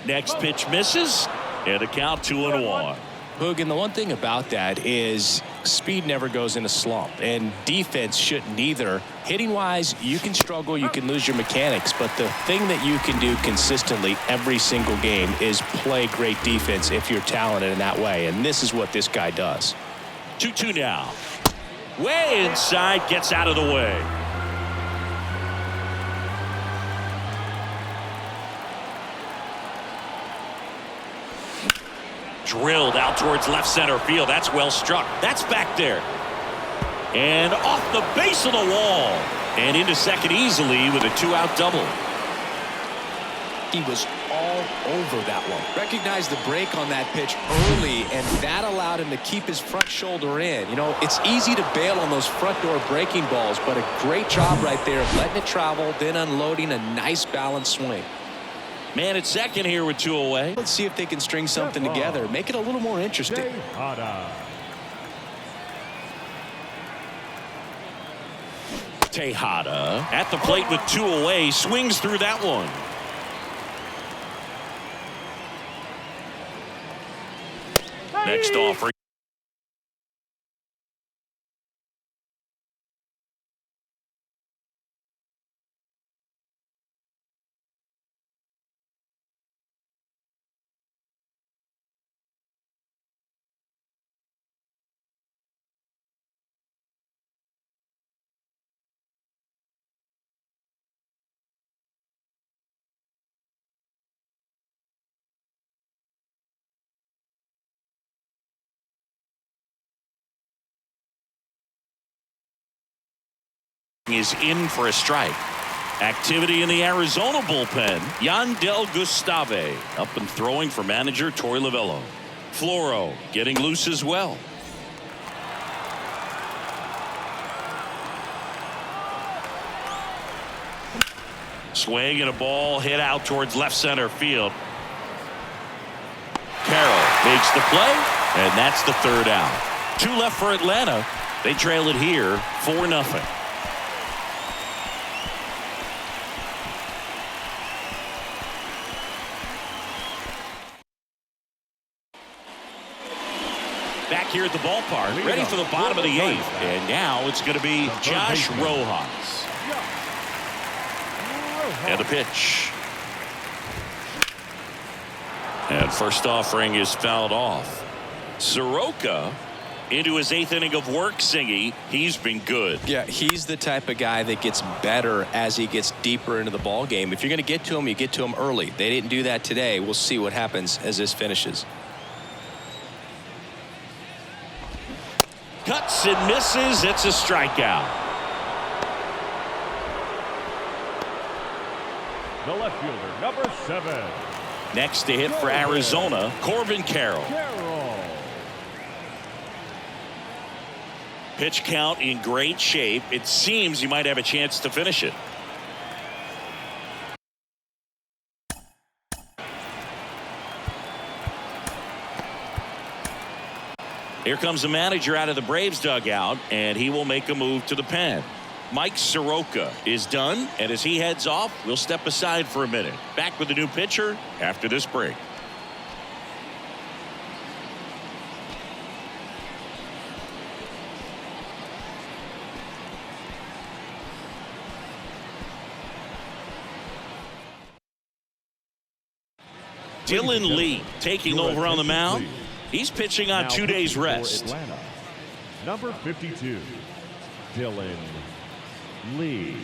Next pitch misses, and a count 2-1. Hoog, and the one thing about that is speed never goes in a slump, and defense shouldn't either. Hitting wise, you can struggle, you can lose your mechanics, but the thing that you can do consistently every single game is play great defense if you're talented in that way, and this is what this guy does. 2-2 now. Way inside, gets out of the way. Drilled out towards left center field. That's well struck. That's back there. And off the base of the wall. And into second easily with a 2-out double. He was all over that one. Recognized the break on that pitch early, and that allowed him to keep his front shoulder in. You know, it's easy to bail on those front door breaking balls, but a great job right there of letting it travel, then unloading a nice balanced swing. Man at second here with 2 away. Let's see if they can string something together. Make it a little more interesting. Tejada at the plate with 2 away. Swings through that one. Next offer. Is in for a strike. Activity in the Arizona bullpen. Yandel Gustave up and throwing for manager Torey Lovullo. Floro getting loose as well. Swing and a ball hit out towards left center field. Carroll makes the play, and that's the 3rd out. 2 left for Atlanta. They trail it here 4-0. Back here at the ballpark, ready for the bottom of the 8th. And now it's going to be Josh Rojas. And the pitch. And first offering is fouled off. Soroka into his 8th inning of work, Singy. He's been good. Yeah, he's the type of guy that gets better as he gets deeper into the ball game. If you're going to get to him, you get to him early. They didn't do that today. We'll see what happens as this finishes. Cuts and misses. It's a strikeout. The left fielder, number 7. Next to hit for Arizona, Corbin Carroll. Pitch count in great shape. It seems you might have a chance to finish it. Here comes the manager out of the Braves dugout, and he will make a move to the pen. Mike Soroka is done, and as he heads off, we'll step aside for a minute. Back with the new pitcher after this break. Dylan Lee taking over on the mound. He's pitching on Now 2 days pitching for rest. Atlanta, number 52, Dylan Lee.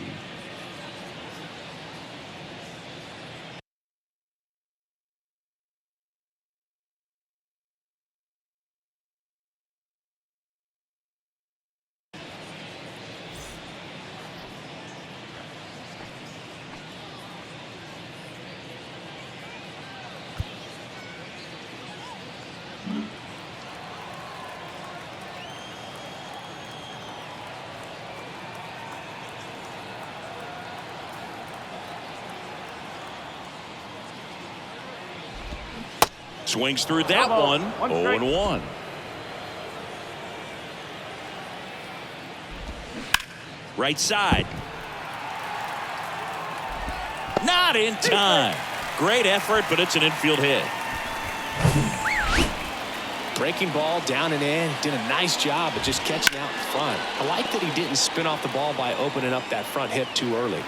Swings through that one. 0-1. Right side. Not in time. Great effort, but it's an infield hit. Breaking ball down and in. Did a nice job of just catching out in front. I like that he didn't spin off the ball by opening up that front hip too early.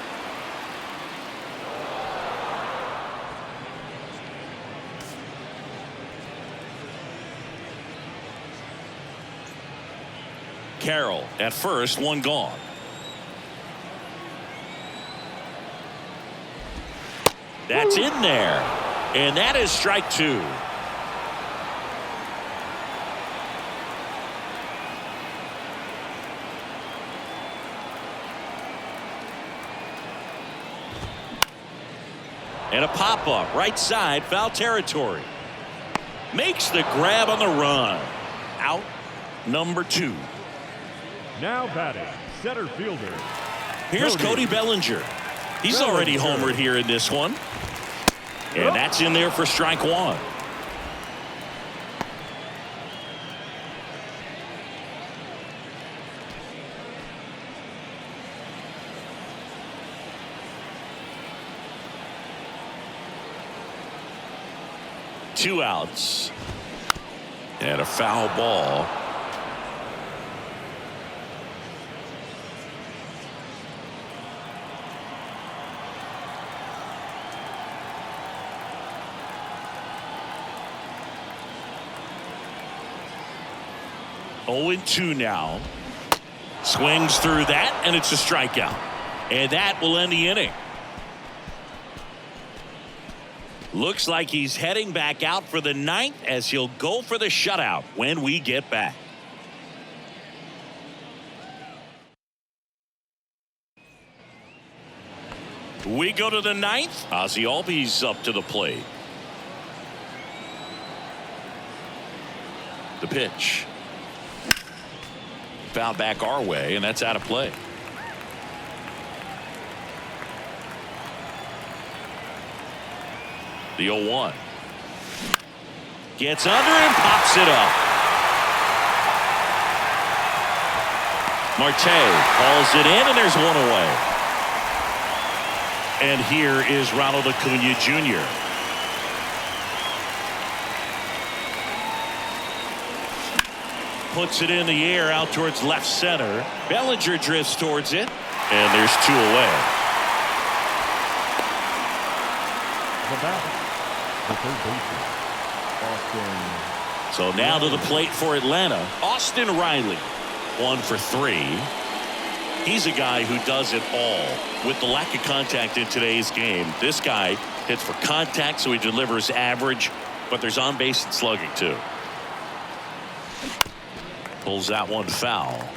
Carroll at first, one gone. That's in there. And that is strike two. And a pop-up right side, foul territory. Makes the grab on the run. Out number 2. Now batting, center fielder. Here's Cody Bellinger. He's already homered here in this one. And that's in there for strike one. Two outs. And a foul ball. Oh, 0-2 now. Swings through that, and it's a strikeout. And that will end the inning. Looks like he's heading back out for the 9th as he'll go for the shutout when we get back. We go to the 9th. Ozzie Albies up to the plate. The pitch. Foul back our way, and that's out of play. The 0-1. Gets under and pops it up. Marte hauls it in, and there's one away. And here is Ronald Acuna Jr. Puts it in the air out towards left center. Bellinger drifts towards it, and there's 2 away. The batter, the third baseman, Austin. So now to the plate for Atlanta, Austin Riley. 1 for 3. He's a guy who does it all. With the lack of contact in today's game, this guy hits for contact, so he delivers average, but there's on base and slugging too. Pulls that one foul.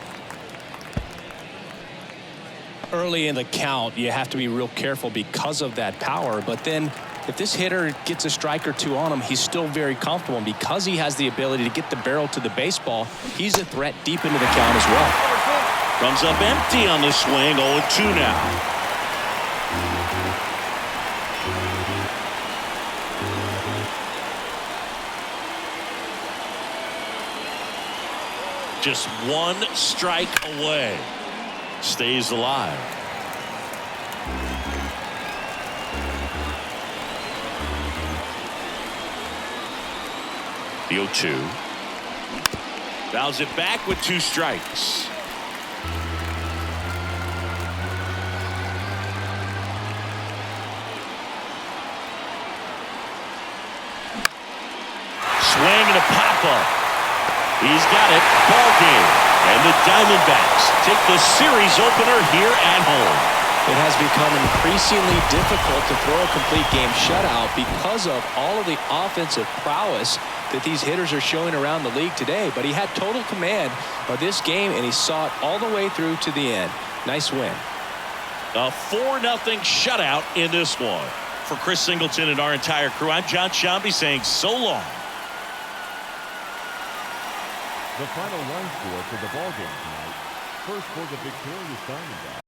Early in the count, you have to be real careful because of that power. But then if this hitter gets a strike or 2 on him, he's still very comfortable. And because he has the ability to get the barrel to the baseball, he's a threat deep into the count as well. Comes up empty on the swing. 0-2 now. Just 1 strike away. Stays alive. The 0-2. Fouls it back with 2 strikes. Swing and a pop up. He's got it. Ball game. And the Diamondbacks take the series opener here at home. It has become increasingly difficult to throw a complete game shutout because of all of the offensive prowess that these hitters are showing around the league today. But he had total command of this game, and he saw it all the way through to the end. Nice win. A 4-0 shutout in this one. For Chris Singleton and our entire crew, I'm John Shambi saying so long. The final line score for the ball game tonight. First for the victorious Diamondbacks.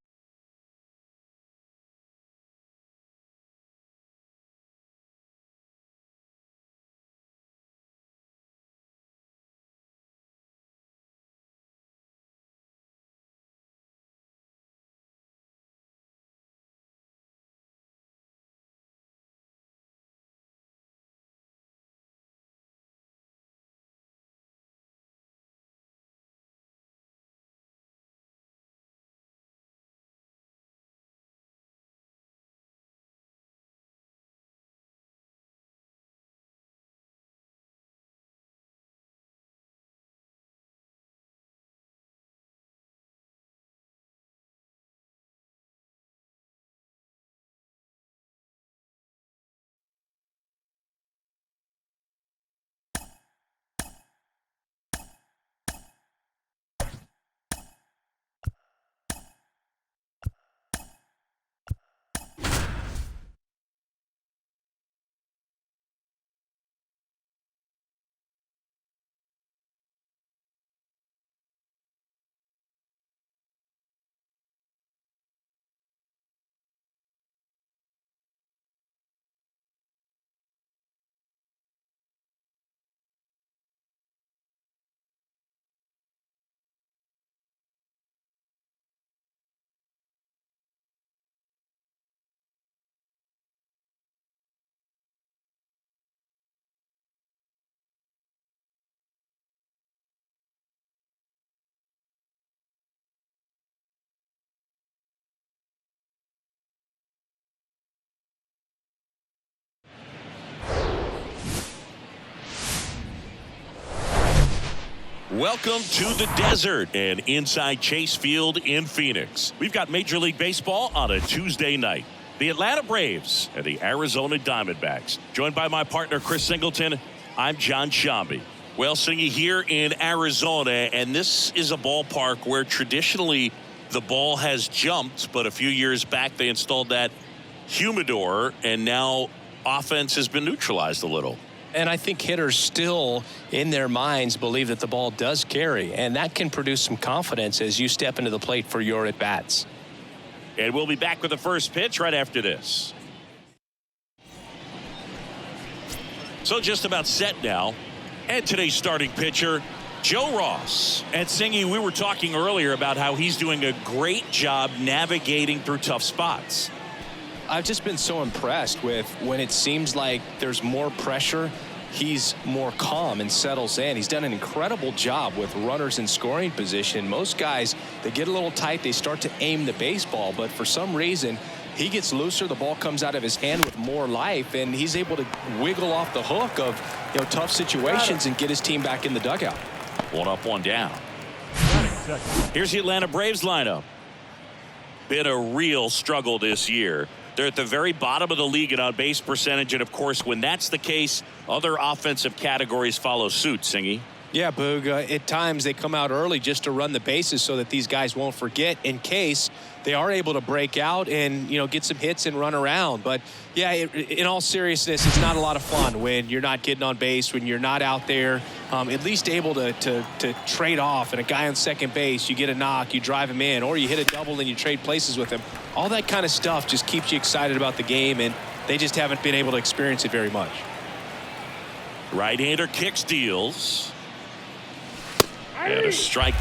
Welcome to the desert and inside Chase Field in Phoenix. We've got Major League Baseball on a Tuesday night. The Atlanta Braves and the Arizona Diamondbacks. Joined by my partner, Chris Singleton, I'm John Shambi. Well, Singy, here in Arizona, and this is a ballpark where traditionally the ball has jumped, but a few years back they installed that humidor, and now offense has been neutralized a little. And I think hitters still, in their minds, believe that the ball does carry, and that can produce some confidence as you step into the plate for your at-bats. And we'll be back with the first pitch right after this. So just about set now. And today's starting pitcher, Joe Ross. And Singy, we were talking earlier about how he's doing a great job navigating through tough spots. I've just been so impressed with when it seems like there's more pressure, he's more calm and settles in. He's done an incredible job with runners in scoring position. Most guys, they get a little tight, they start to aim the baseball, but for some reason, he gets looser, the ball comes out of his hand with more life, and he's able to wiggle off the hook of tough situations and get his team back in the dugout. One up, one down. Here's the Atlanta Braves lineup. Been a real struggle this year. They're at the very bottom of the league in on-base percentage, and of course, when that's the case, other offensive categories follow suit, Singy. Yeah, Boog, at times they come out early just to run the bases so that these guys won't forget in case they are able to break out and, get some hits and run around. But, yeah, in all seriousness, it's not a lot of fun when you're not getting on base, when you're not out there, at least able to trade off. And a guy on second base, you get a knock, you drive him in, or you hit a double and you trade places with him. All that kind of stuff just keeps you excited about the game, and they just haven't been able to experience it very much. Right-hander kicks, deals. And a strike.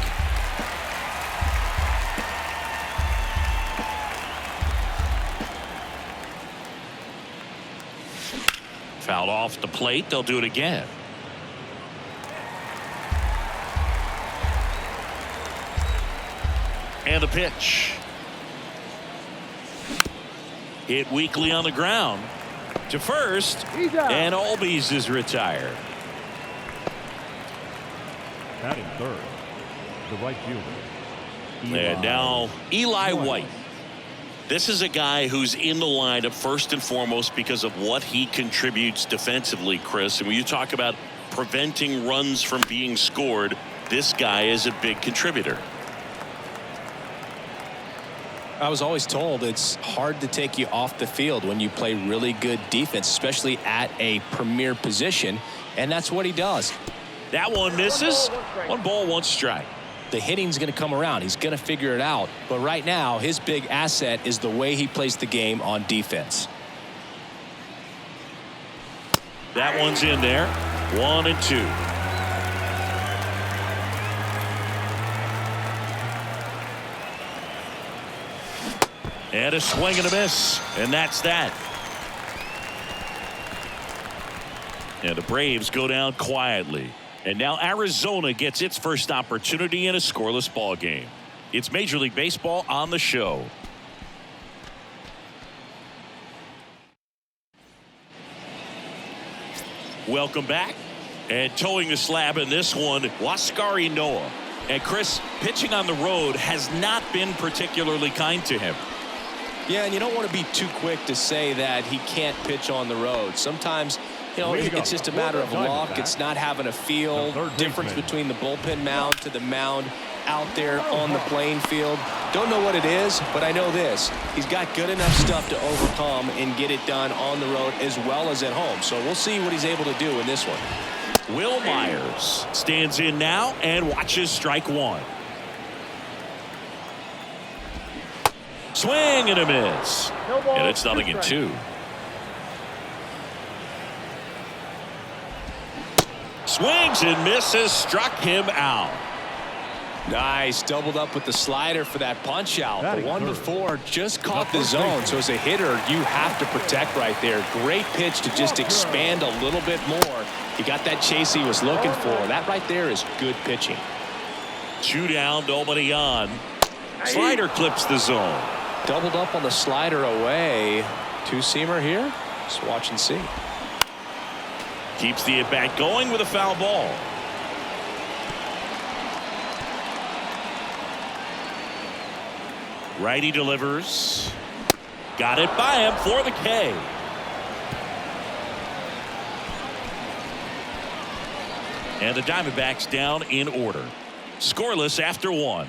Fouled off the plate. They'll do it again. And the pitch. Hit weakly on the ground. To first. And Albies is retired. Batting third, the right fielder. And now Eli White. This is a guy who's in the lineup first and foremost because of what he contributes defensively, Chris. And when you talk about preventing runs from being scored, this guy is a big contributor. I was always told it's hard to take you off the field when you play really good defense, especially at a premier position, and that's what he does. That one misses. 1 ball, 1 strike. The hitting's going to come around. He's going to figure it out. But right now, his big asset is the way he plays the game on defense. That one's in there. 1 and 2. And a swing and a miss. And that's that. And the Braves go down quietly. And now Arizona gets its first opportunity in a scoreless ball game. It's Major League Baseball on the show. Welcome back. And towing the slab in this one, Huascar Ynoa. And Chris, pitching on the road has not been particularly kind to him. Yeah, and you don't want to be too quick to say that he can't pitch on the road. Sometimes, you know, it's just a matter of luck. It's not having a feel. Difference between the bullpen mound to the mound out there on the playing field. Don't know what it is, but I know this. He's got good enough stuff to overcome and get it done on the road as well as at home. So we'll see what he's able to do in this one. Will Myers stands in now and watches strike 1. Swing and a miss. And it's 0-2. Swings and misses, struck him out. Nice, doubled up with the slider for that punch out. The one before just caught the zone. So as a hitter, you have to protect right there. Great pitch to just expand a little bit more. He got that chase he was looking for. That right there is good pitching. 2 down, nobody on. Slider clips the zone. Doubled up on the slider away. 2-seamer here. Just watch and see. Keeps the at-bat going with a foul ball. Righty delivers. Got it by him for the K. And the Diamondbacks down in order. Scoreless after 1.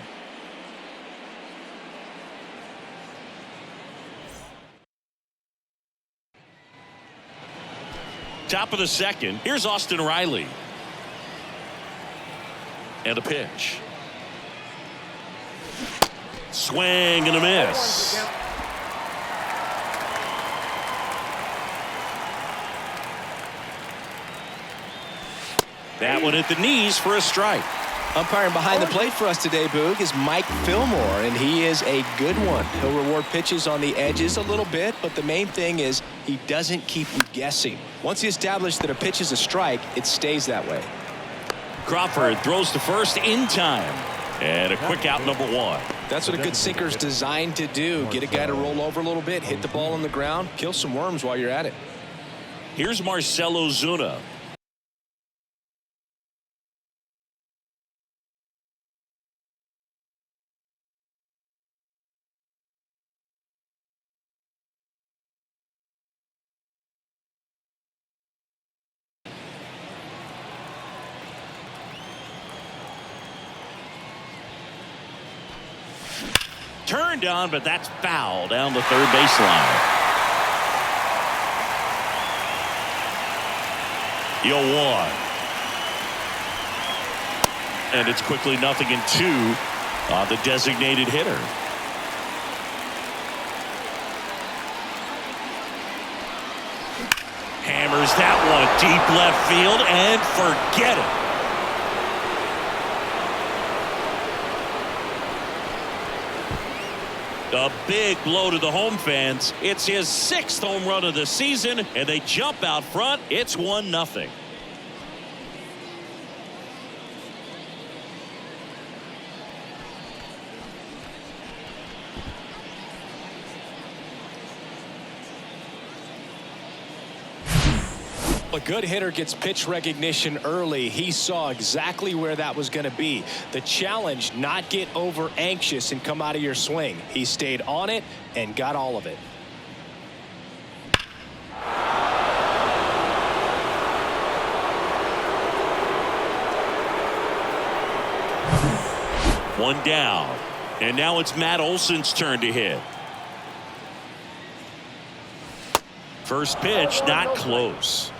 Top of the second. Here's Austin Riley. And a pitch. Swing and a miss. That one at the knees for a strike. Umpiring behind the plate for us today, Boog, is Mike Fillmore, and he is a good one. He'll reward pitches on the edges a little bit, but the main thing is he doesn't keep you guessing. Once he established that a pitch is a strike, it stays that way. Crawford throws to first in time. And a quick out, number 1. That's what a good sinker is designed to do. Get a guy to roll over a little bit, hit the ball on the ground, kill some worms while you're at it. Here's Marcell Ozuna. Turned on, but that's foul down the third baseline. 0-1. And it's quickly 0-2 on the designated hitter. Hammers that one deep left field and forget it. A big blow to the home fans. It's his 6th home run of the season, and they jump out front. It's 1-0. A good hitter gets pitch recognition early. He saw exactly where that was going to be. The challenge, not get over anxious and come out of your swing. He stayed on it and got all of it. One down. And now it's Matt Olson's turn to hit. First pitch, not close.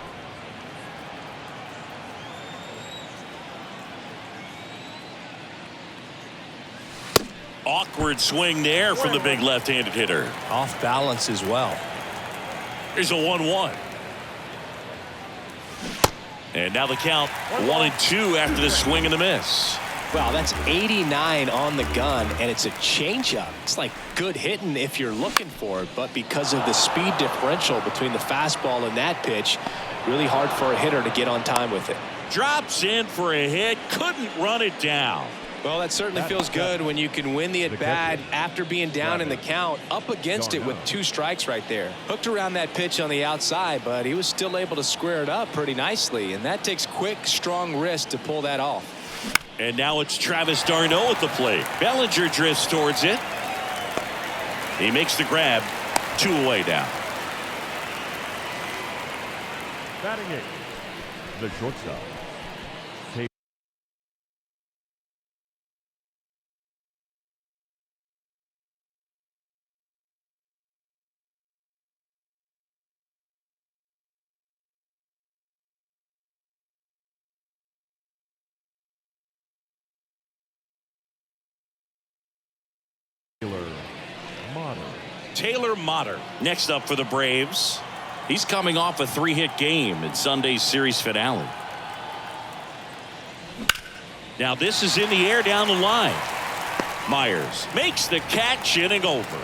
Awkward swing there from the big left-handed hitter. Off balance as well. Here's a 1-1. And now the count 1-2 after the swing and the miss. Wow, that's 89 on the gun, and it's a changeup. It's like good hitting if you're looking for it, but because of the speed differential between the fastball and that pitch, really hard for a hitter to get on time with it. Drops in for a hit, couldn't run it down. Well, that certainly feels good when you can win the at-bat after being down in the count, up against it with 2 strikes right there. Hooked around that pitch on the outside, but he was still able to square it up pretty nicely, and that takes quick, strong wrist to pull that off. And now it's Travis d'Arnaud at the plate. Bellinger drifts towards it. He makes the grab. 2 away now. Batting 8, the shortstop. Taylor Motter next up for the Braves. He's coming off a 3-hit game in Sunday's series finale. Now this is in the air down the line. Myers makes the catch, inning over.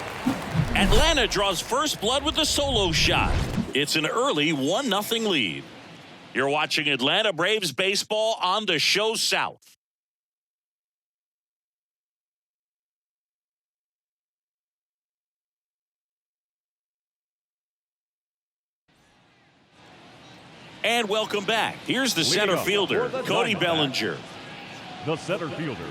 Atlanta draws first blood with a solo shot. It's an early 1-0 lead. You're watching Atlanta Braves baseball on the Show South. And welcome back. Here's the center fielder, Cody Bellinger. The center fielder.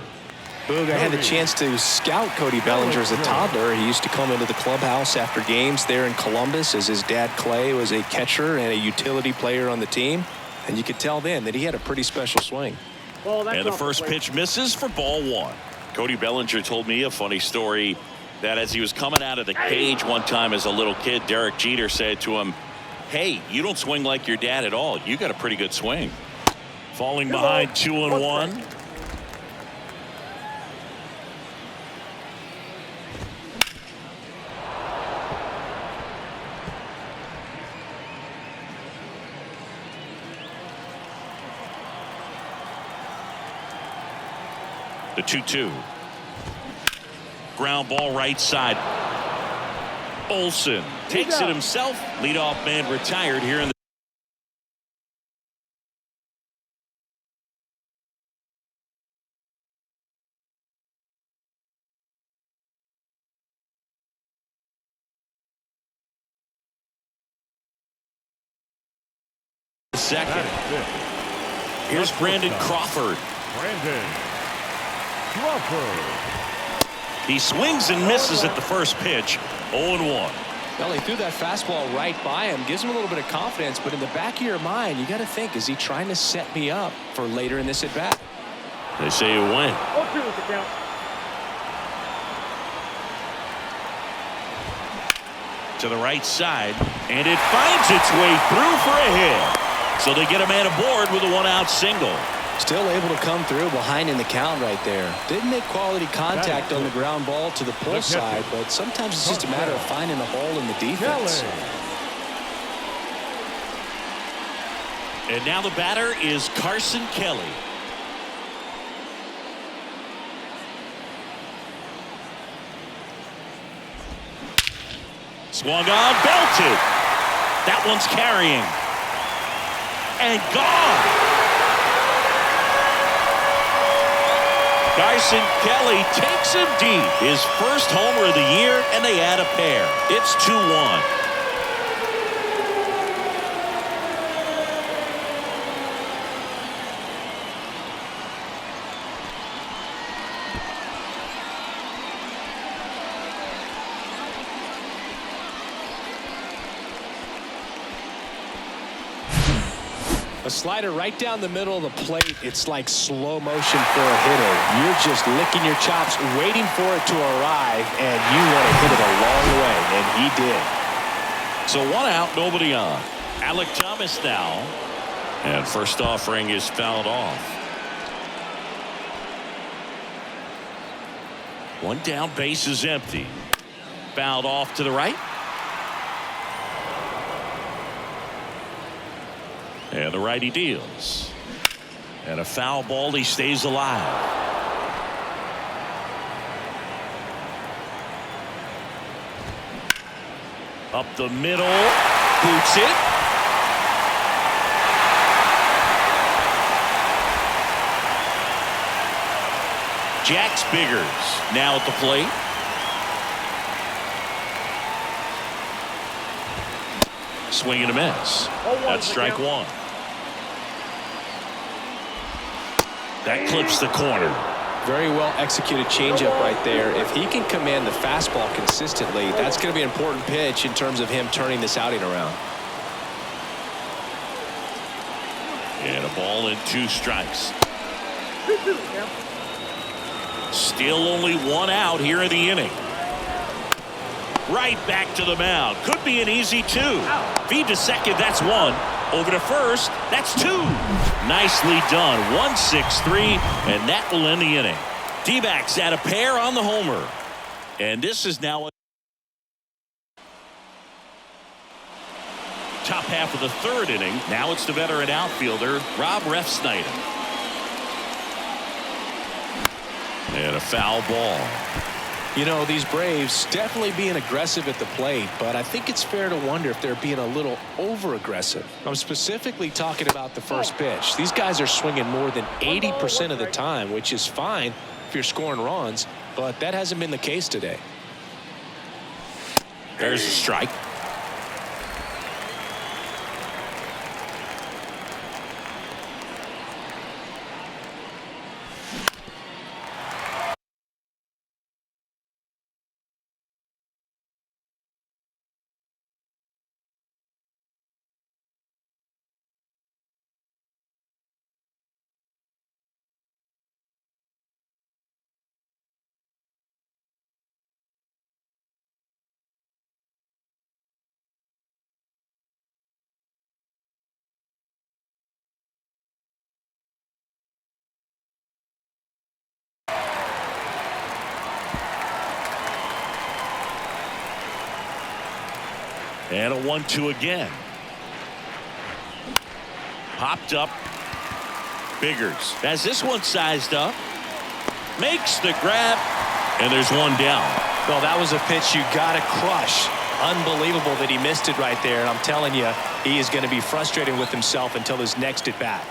Boog, I had the chance to scout Cody Bellinger as a toddler. He used to come into the clubhouse after games there in Columbus, as his dad Clay was a catcher and a utility player on the team. And you could tell then that he had a pretty special swing. And the first pitch misses for ball 1. Cody Bellinger told me a funny story that as he was coming out of the cage one time as a little kid, Derek Jeter said to him, "Hey, you don't swing like your dad at all. You got a pretty good swing." Falling behind 2-1. The 2-2. Ground ball right side. Olson takes it himself. Leadoff man retired here in the second. Here's Brandon Crawford. He swings and misses at the first pitch. 0-1. Well, he threw that fastball right by him. Gives him a little bit of confidence, but in the back of your mind, you got to think, is he trying to set me up for later in this at bat? They say it went. To the right side, and it finds its way through for a hit. So they get a man aboard with a 1-out single. Still able to come through behind in the count right there. Didn't make quality contact on the ground ball to the pull side, but sometimes it's just a matter of finding a hole in the defense. And now the batter is Carson Kelly. Swung on, belted. That one's carrying. And gone. Carson Kelly takes him deep. His first homer of the year, and they add a pair. It's 2-1. A slider right down the middle of the plate. It's like slow motion for a hitter. You're just licking your chops, waiting for it to arrive, and you want to hit it a long way, and he did. So 1 out, nobody on. Alec Thomas now. And first offering is fouled off. 1 down, base is empty. Fouled off to the right. And the righty deals. And a foul ball, he stays alive. Up the middle, boots it. Jax Biggers now at the plate. Swing and a miss. That's strike 1. That clips the corner. Very well executed changeup right there. If he can command the fastball consistently, that's going to be an important pitch in terms of him turning this outing around. And a ball and 2 strikes. Still only 1 out here in the inning. Right back to the mound. Could be an easy 2. Feed to second, that's 1. Over to first, that's 2. Nicely done. 1-6-3, and that will end the inning. D-backs at a pair on the homer. And this is now a top half of the 3rd inning. Now it's the veteran outfielder, Rob Refsnyder. And a foul ball. You know, these Braves definitely being aggressive at the plate, but I think it's fair to wonder if they're being a little over-aggressive. I'm specifically talking about the first pitch. These guys are swinging more than 80% of the time, which is fine if you're scoring runs, but that hasn't been the case today. There's a strike. And a 1-2 again. Popped up. Biggers has this one sized up. Makes the grab. And there's 1 down. Well, that was a pitch you got to crush. Unbelievable that he missed it right there. And I'm telling you, he is going to be frustrated with himself until his next at bat.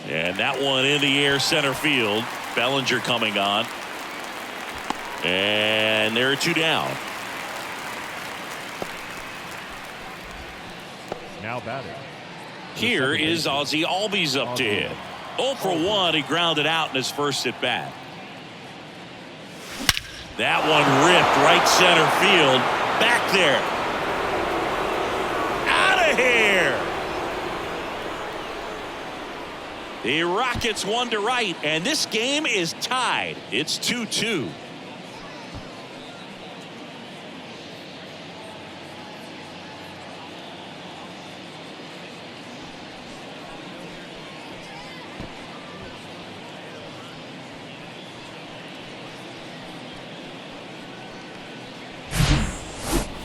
And that one in the air center field. Bellinger coming on. And there are 2 down. Now batting. Here is Ozzie Albies up to hit. 0 for 1. He grounded out in his first at bat. That one ripped right center field. Back there. Out of here. The Rockets 1 to right, and this game is tied. It's 2-2.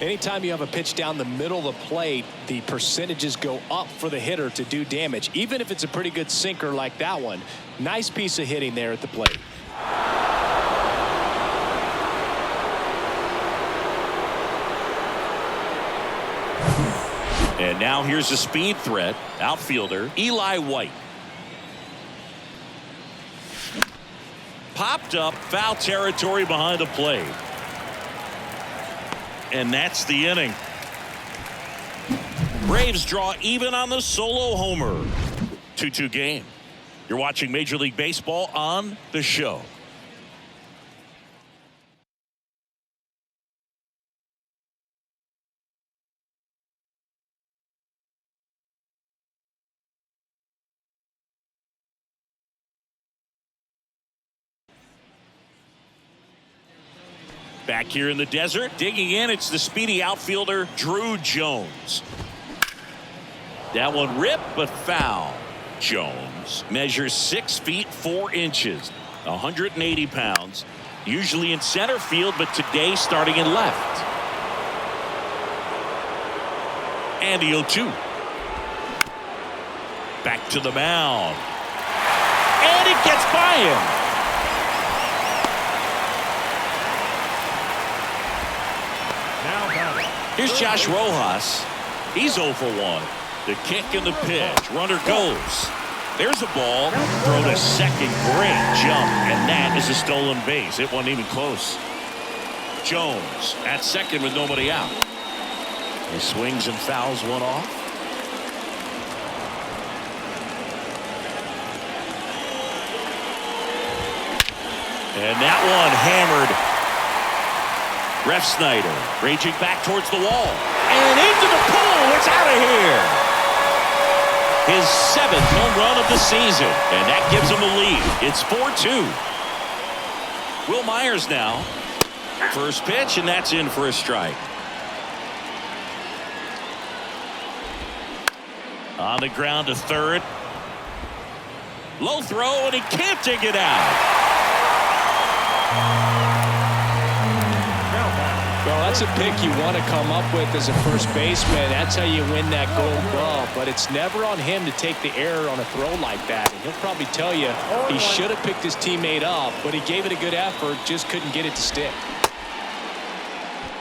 Anytime you have a pitch down the middle of the plate, the percentages go up for the hitter to do damage, even if it's a pretty good sinker like that one. Nice piece of hitting there at the plate. And now here's a speed threat, outfielder Eli White. Popped up, foul territory behind the plate. And that's the inning. Braves draw even on the solo homer. 2-2 game. You're watching Major League Baseball on The Show. Back here in the desert, digging in, it's the speedy outfielder, Drew Jones. That one ripped, but foul. Jones measures 6 feet 4 inches, 180 pounds, usually in center field, but today starting in left. And the 0-2. Back to the mound. And it gets by him. Here's Josh Rojas. He's 0 for 1. The kick and the pitch. Runner goes. There's a ball. Throw to second. Great jump. And that is a stolen base. It wasn't even close. Jones at second with nobody out. He swings and fouls one off. And that one hammered. Ref Snyder raging back towards the wall. And into the pole. It's out of here. His 7th home run of the season. And that gives him a lead. It's 4-2. Will Myers now. First pitch, and that's in for a strike. On the ground to third. Low throw, and he can't dig it out. Well, that's a pick you want to come up with as a first baseman. That's how you win that Gold Glove. But it's never on him to take the error on a throw like that. And he'll probably tell you he should have picked his teammate up, but he gave it a good effort, just couldn't get it to stick.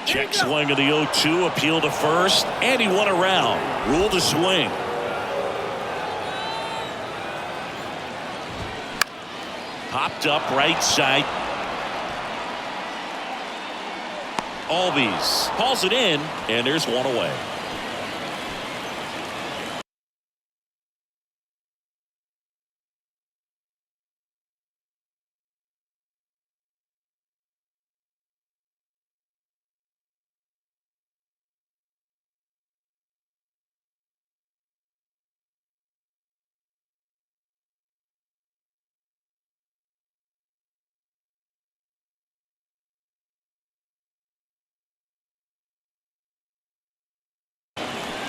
Check swing of the 0-2, appeal to first, and he won around. Rule to swing. Popped up right side. Albies calls it in, and there's one away.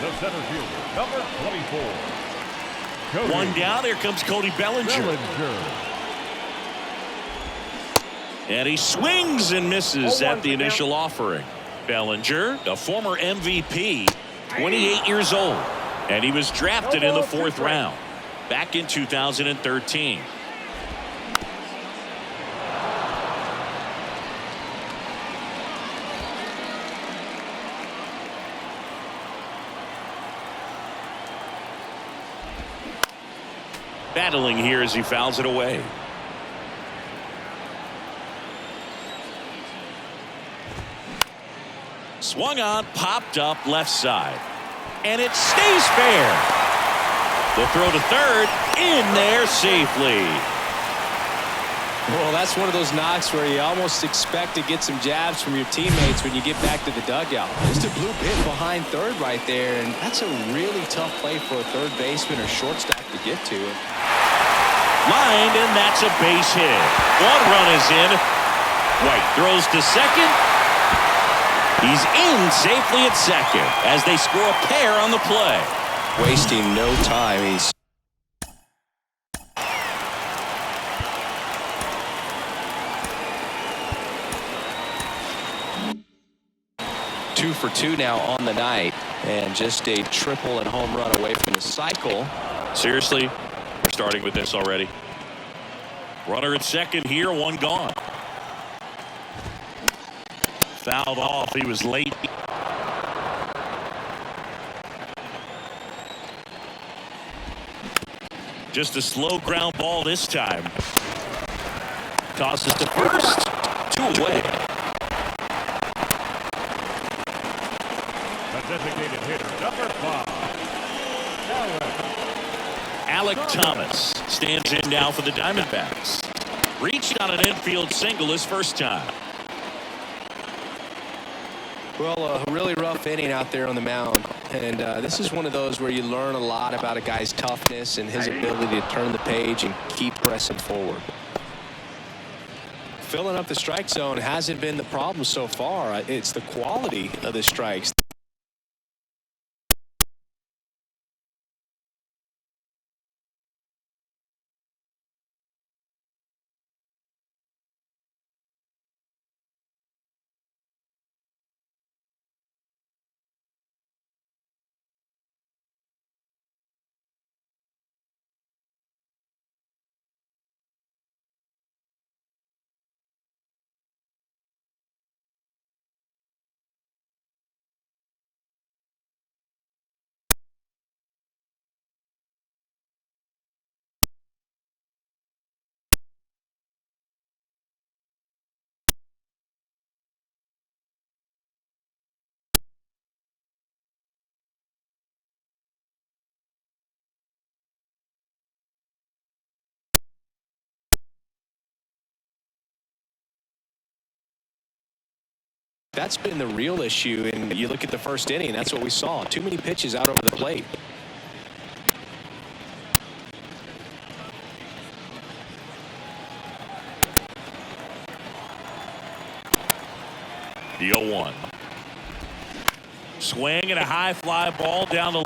The center fielder, number 24. Cody One down. Here comes Cody Bellinger. And he swings and misses at the initial offering. Bellinger, a former MVP, 28 years old. And he was drafted in the 4th round back in 2013. Battling here as he fouls it away. Swung on, popped up left side. And it stays fair. The throw to third, in there safely. Well, that's one of those knocks where you almost expect to get some jabs from your teammates when you get back to the dugout. Just a blue pit behind third right there, and that's a really tough play for a third baseman or shortstop to get to. Lined, and that's a base hit. One run is in. White throws to second. He's in safely at second as they score a pair on the play. Wasting no time. He's 2 for 2 now on the night, and just a triple and home run away from the cycle. Seriously, we're starting with this already. Runner at second here, one gone. Fouled off. He was late. Just a slow ground ball this time. Tosses to first. 2 away. The designated hitter, number 5. Alec Thomas stands in now for the Diamondbacks. Reached on an infield single his first time. Well, a really rough inning out there on the mound, and this is one of those where you learn a lot about a guy's toughness and his ability to turn the page and keep pressing forward. filling up the strike zone hasn't been the problem so far. It's the quality of the strikes. That's been the real issue. And you look at the first inning, that's what we saw. Too many pitches out over the plate. The 0-1. Swing and a high fly ball down the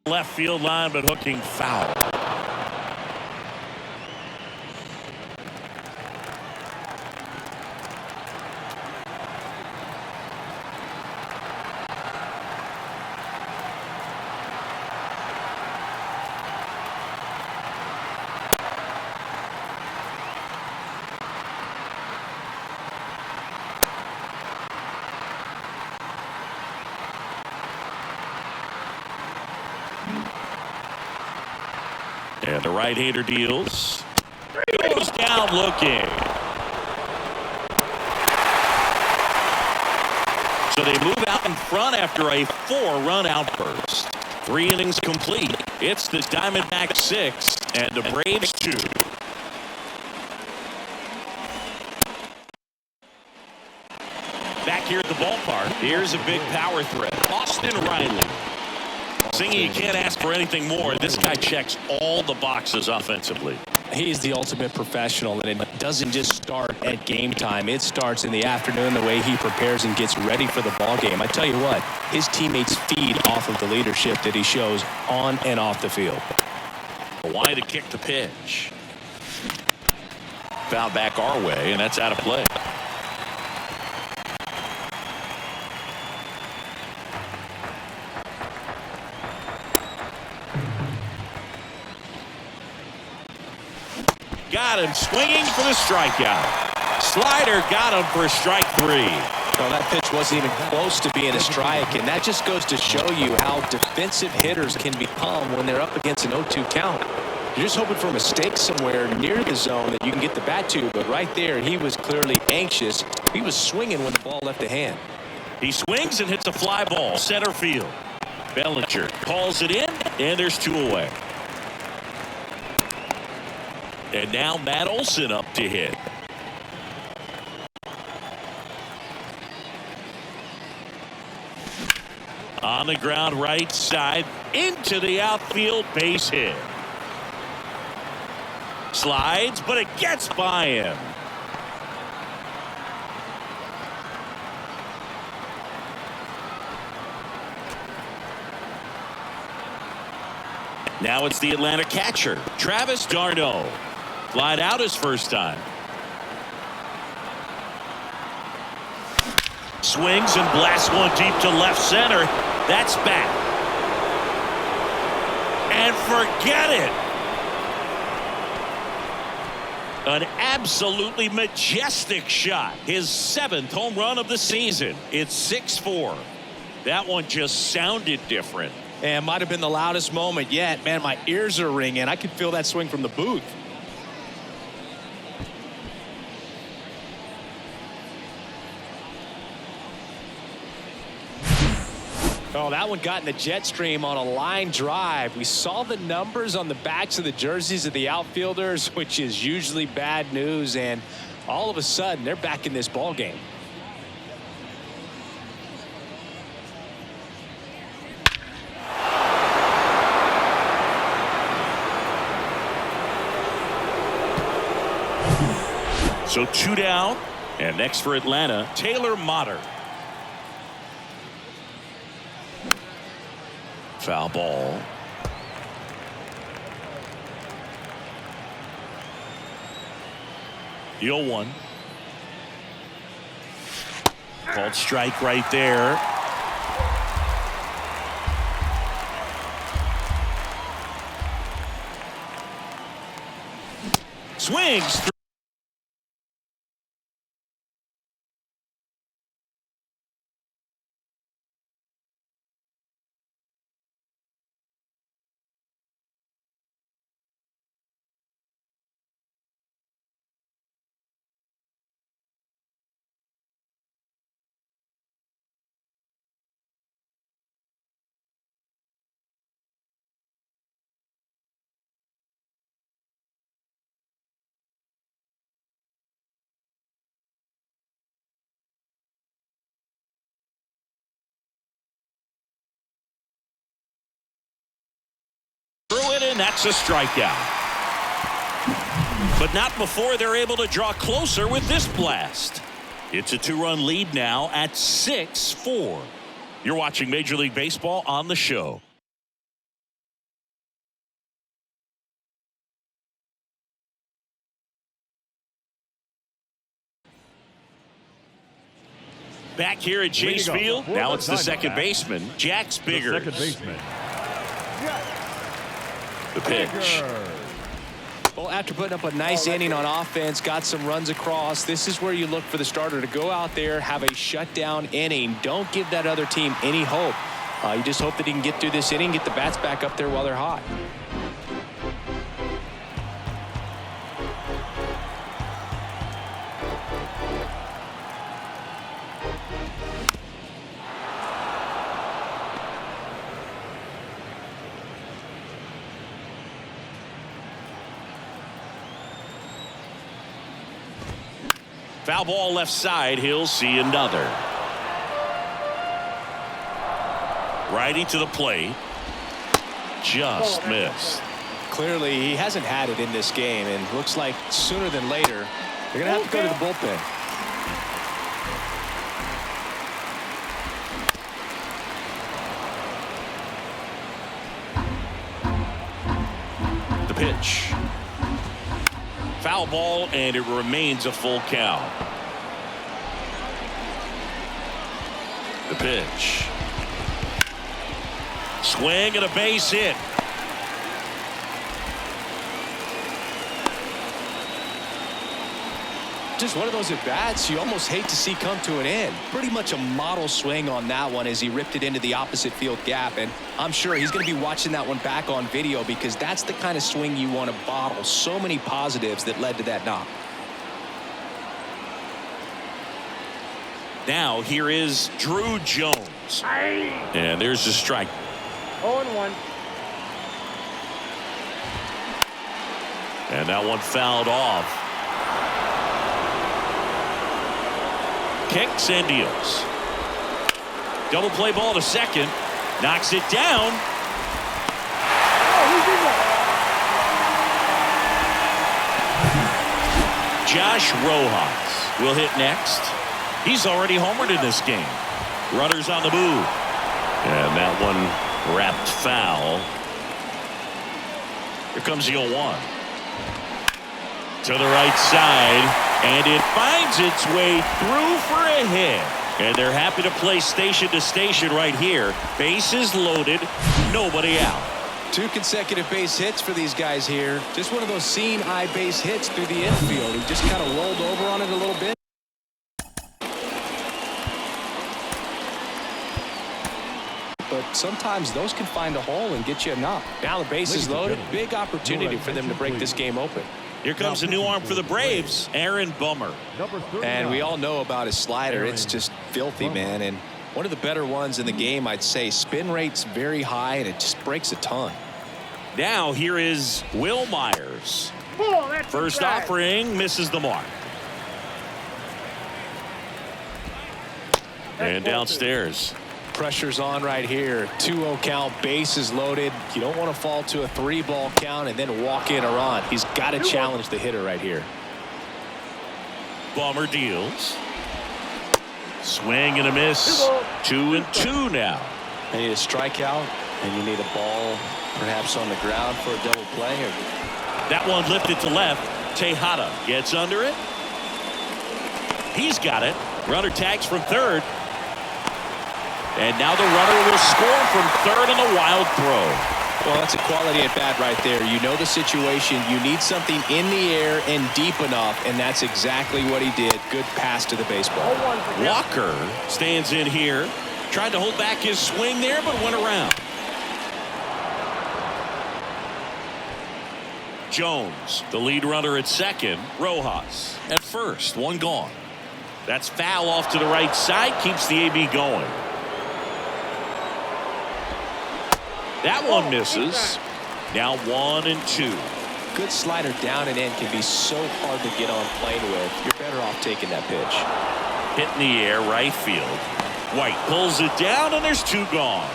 left field line, but hooking foul. And the right-hander deals. Goes down looking. So they move out in front after a 4-run outburst. 3 innings complete. It's the Diamondbacks 6 and the Braves 2. Back here at the ballpark, here's a big power threat. Austin Riley. Singy, you can't ask for anything more. This guy checks all the boxes offensively. He's the ultimate professional, and it doesn't just start at game time. It starts in the afternoon, the way he prepares and gets ready for the ball game. I tell you what, his teammates feed off of the leadership that he shows on and off the field. Why to kick the pitch? Foul back our way, and that's out of play. Got him swinging for the strikeout. Slider got him for strike 3. Well, that pitch wasn't even close to being a strike, and that just goes to show you how defensive hitters can become when they're up against an 0-2 count. You're just hoping for a mistake somewhere near the zone that you can get the bat to, but right there, he was clearly anxious. He was swinging when the ball left the hand. He swings and hits a fly ball center field. Bellinger calls it in, and there's 2 away. And now Matt Olson up to hit. On the ground right side into the outfield, base hit. Slides, but it gets by him. Now it's the Atlanta catcher, Travis d'Arnaud. Flied out his first time. Swings and blasts one deep to left center. That's back. And forget it. An absolutely majestic shot. His 7th home run of the season. It's 6-4. That one just sounded different. And might have been the loudest moment yet. Man, my ears are ringing. I could feel that swing from the booth. Oh, that one got in the jet stream on a line drive. We saw the numbers on the backs of the jerseys of the outfielders, which is usually bad news, and all of a sudden they're back in this ball game. So 2 down, and next for Atlanta, Taylor Motter. Foul ball. The 0-1. Called strike right there. Swings through. And that's a strikeout. But not before they're able to draw closer with this blast. It's a 2-run lead now at 6-4. You're watching Major League Baseball on the show. Back here at Chase Field, now it's the second baseman, Jack Biggers. Second baseman. The pitch. Well, after putting up a nice inning on offense, got some runs across, this is where you look for the starter to go out there, have a shutdown inning. Don't give that other team any hope. You just hope that he can get through this inning, get the bats back up there while they're hot. Foul ball left side. He'll see another. Righty to the plate. Just missed. Clearly, he hasn't had it in this game, and looks like sooner than later, they're going to have to go to the bullpen. The pitch. Foul ball, and it remains a full count. The pitch. Swing and a base hit. Just one of those at-bats you almost hate to see come to an end. Pretty much a model swing on that one as he ripped it into the opposite field gap, and I'm sure he's going to be watching that one back on video because that's the kind of swing you want to bottle. So many positives that led to that knock. Now here is Drew Jones. And there's the strike. 0-1. And that one fouled off. Kicks and deals. Double play ball to second. Knocks it down. Josh Rojas will hit next. He's already homered in this game. Runners on the move. And that one wrapped foul. Here comes the 0-1. To the right side. And it finds its way through for a hit. And they're happy to play station to station right here. Bases loaded. Nobody out. 2 consecutive base hits for these guys here. Just one of those seeing eye base hits through the infield. He just kind of rolled over on it a little bit. But sometimes those can find a hole and get you a knock. Now the base is loaded. Big opportunity for them to break this game open. Here comes a new arm for the Braves, Aaron Bummer. And we all know about his slider. It's just filthy, man. And one of the better ones in the game, I'd say. Spin rate's very high, and it just breaks a ton. Now here is Will Myers. First offering misses the mark. And downstairs. Pressure's on right here. 2-0 count, bases loaded. You don't want to fall to a 3-ball count and then walk in a run. He's got to challenge the hitter right here. Bummer deals. Swing and a miss. 2-2 now. You need a strikeout, and you need a ball perhaps on the ground for a double play. That one lifted to left. Tejada gets under it. He's got it. Runner tags from third. And now the runner will score from third on a wild throw. Well, that's a quality at bat right there. You know the situation. You need something in the air and deep enough, and that's exactly what he did. Good pass to the baseball. Walker stands in here. Tried to hold back his swing there, but went around. Jones, the lead runner at second. Rojas at first. One gone. That's foul off to the right side. Keeps the AB going. That one misses. Now 1-2. Good slider down and in can be so hard to get on plane with. You're better off taking that pitch. Hit in the air, right field. White pulls it down, and there's 2 gone.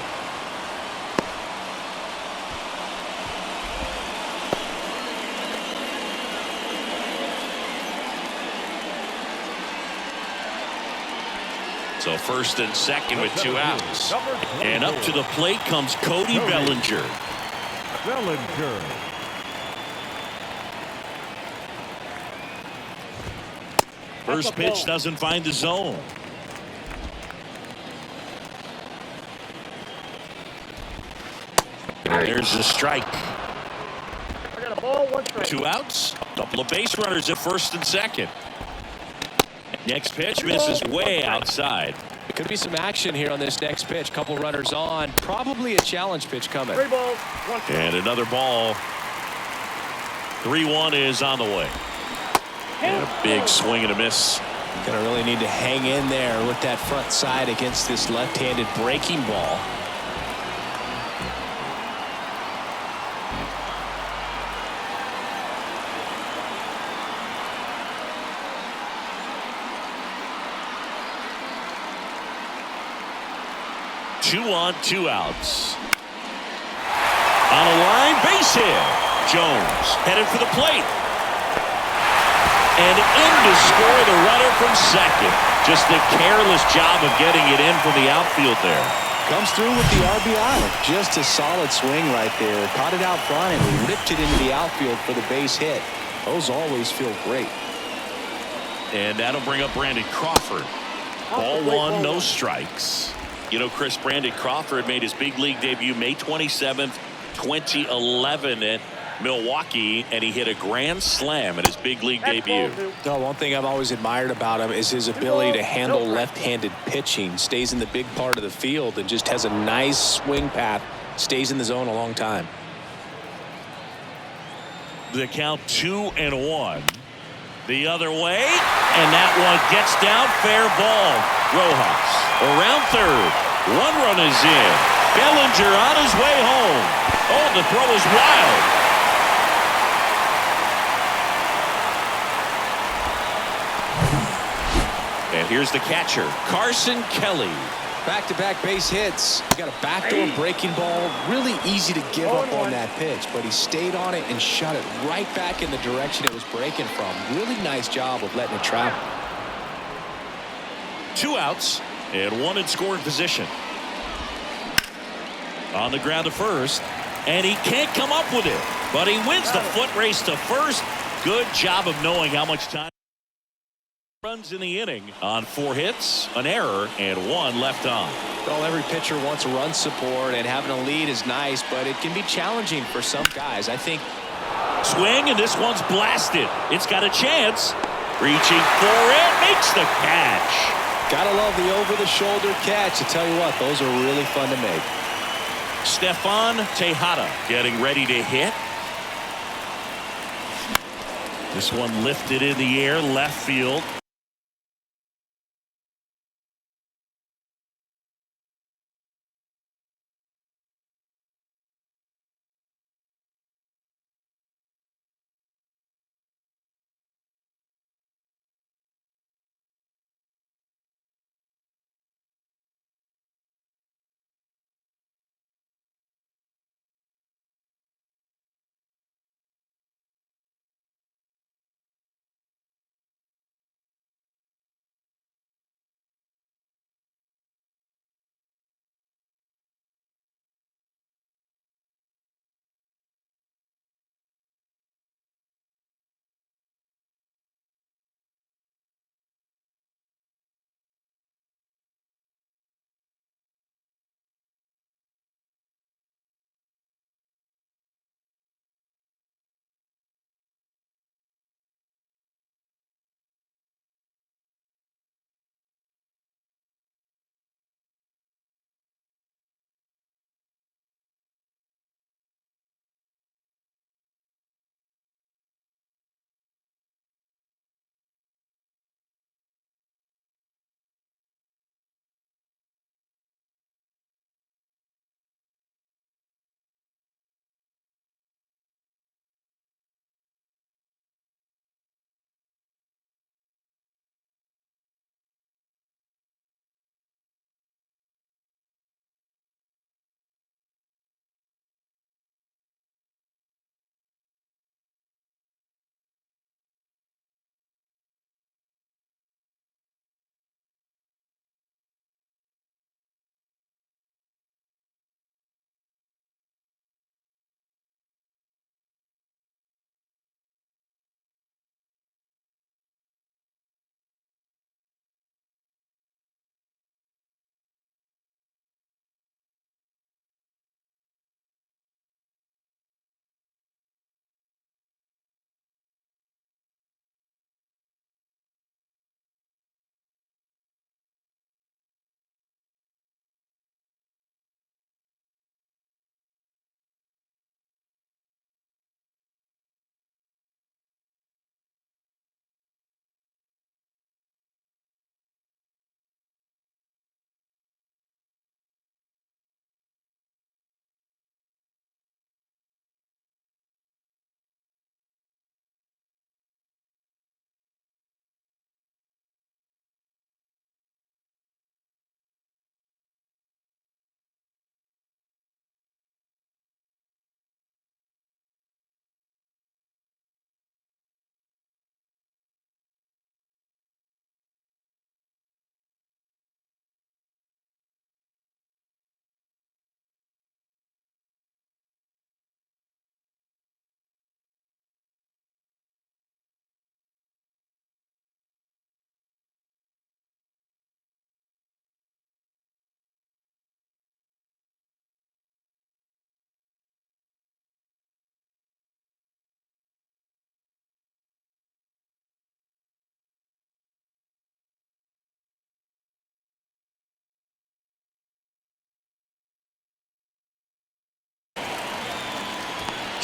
So first and second with 2 outs. And up to the plate comes Cody Bellinger. First pitch doesn't find the zone. There's the strike. 2 outs. Couple of base runners at first and second. Next pitch misses way outside. Could be some action here on this next pitch. Couple runners on. Probably a challenge pitch coming. 3 balls, 1 strike. And another ball. 3-1 is on the way. And a big swing and a miss. Gonna really need to hang in there with that front side against this left-handed breaking ball. 2 on, 2 outs. On a line, base hit. Jones headed for the plate. And in to score the runner from second. Just a careless job of getting it in from the outfield there. Comes through with the RBI. Just a solid swing right there. Caught it out front and ripped it into the outfield for the base hit. Those always feel great. And that'll bring up Brandon Crawford. Ball 1, no strikes. You know, Chris, Brandon Crawford made his big league debut May 27th, 2011 at Milwaukee, and he hit a grand slam at his big league debut. One thing I've always admired about him is his ability to handle left-handed pitching. Stays in the big part of the field and just has a nice swing path. Stays in the zone a long time. The count 2-1. The other way, and that one gets down, fair ball. Rojas around third. 1 run is in. Bellinger on his way home. Oh, the throw is wild. And here's the catcher, Carson Kelly. Back-to-back base hits. He got a backdoor breaking ball. Really easy to give up on that pitch, but he stayed on it and shot it right back in the direction it was breaking from. Really nice job of letting it travel. 2 outs and 1 in scoring position. On the ground to first, and he can't come up with it, but he wins the foot race to first. Good job of knowing how much time. Runs in the inning on 4 hits, an error, and 1 left on. Well, every pitcher wants run support, and having a lead is nice, but it can be challenging for some guys. I think. Swing, and this one's blasted. It's got a chance. Reaching for it, makes the catch. Gotta love the over-the-shoulder catch. I tell you what, those are really fun to make. Stefan Tejada getting ready to hit. This one lifted in the air, left field.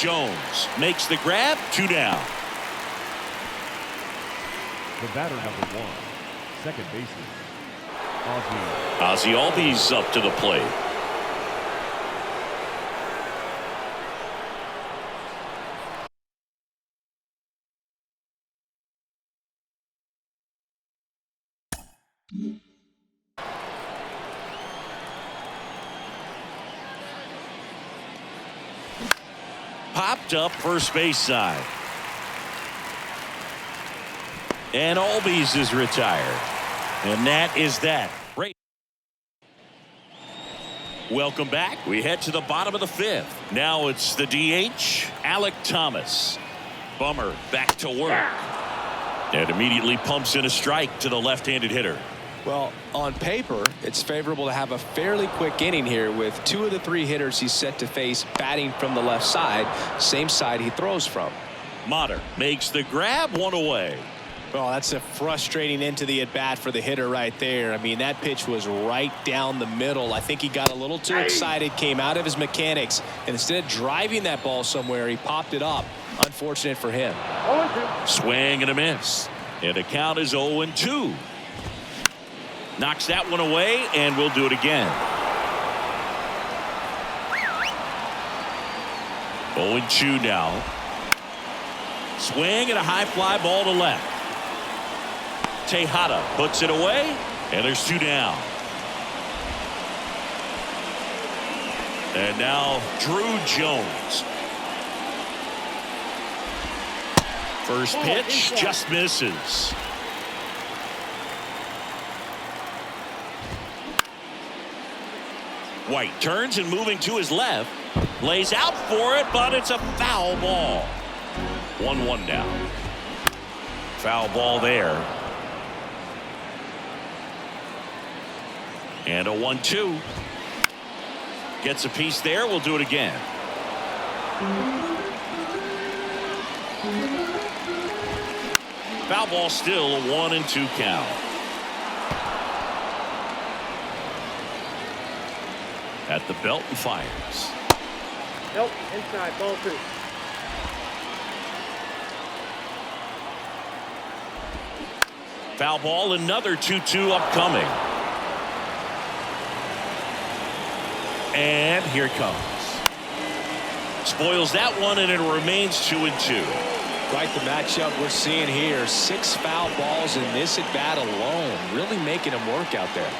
Jones makes the grab. 2 down. The batter number 1, second baseman, Ozzie. Ozzie Albies up to the plate. Popped up first base side. And Albies is retired. And that is that. Great. Welcome back. We head to the bottom of the 5th. Now it's the DH, Alec Thomas. Bummer back to work. And immediately pumps in a strike to the left-handed hitter. Well, on paper, it's favorable to have a fairly quick inning here with 2 of the 3 hitters he's set to face batting from the left side, same side he throws from. Motter makes the grab, 1 away. Well, that's a frustrating end to the at-bat for the hitter right there. I mean, that pitch was right down the middle. I think he got a little too excited, came out of his mechanics, and instead of driving that ball somewhere, he popped it up. Unfortunate for him. 0-2. Swing and a miss. And the count is 0-2. Knocks that one away, and we'll do it again. 0-2 now. Swing and a high fly ball to left. Tejada puts it away, and there's 2 down. And now Drew Jones. First pitch just misses. White turns and moving to his left. Lays out for it, but it's a foul ball. 1-1 now. Foul ball there. And a 1-2. Gets a piece there. We'll do it again. Foul ball still a 1-2 count. At the belt and fires. Nope, inside, ball 2. Foul ball, another 2-2 upcoming. And here it comes. Spoils that one, and it remains 2-2. Quite the matchup we're seeing here. 6 foul balls in this at bat alone, really making him work out there.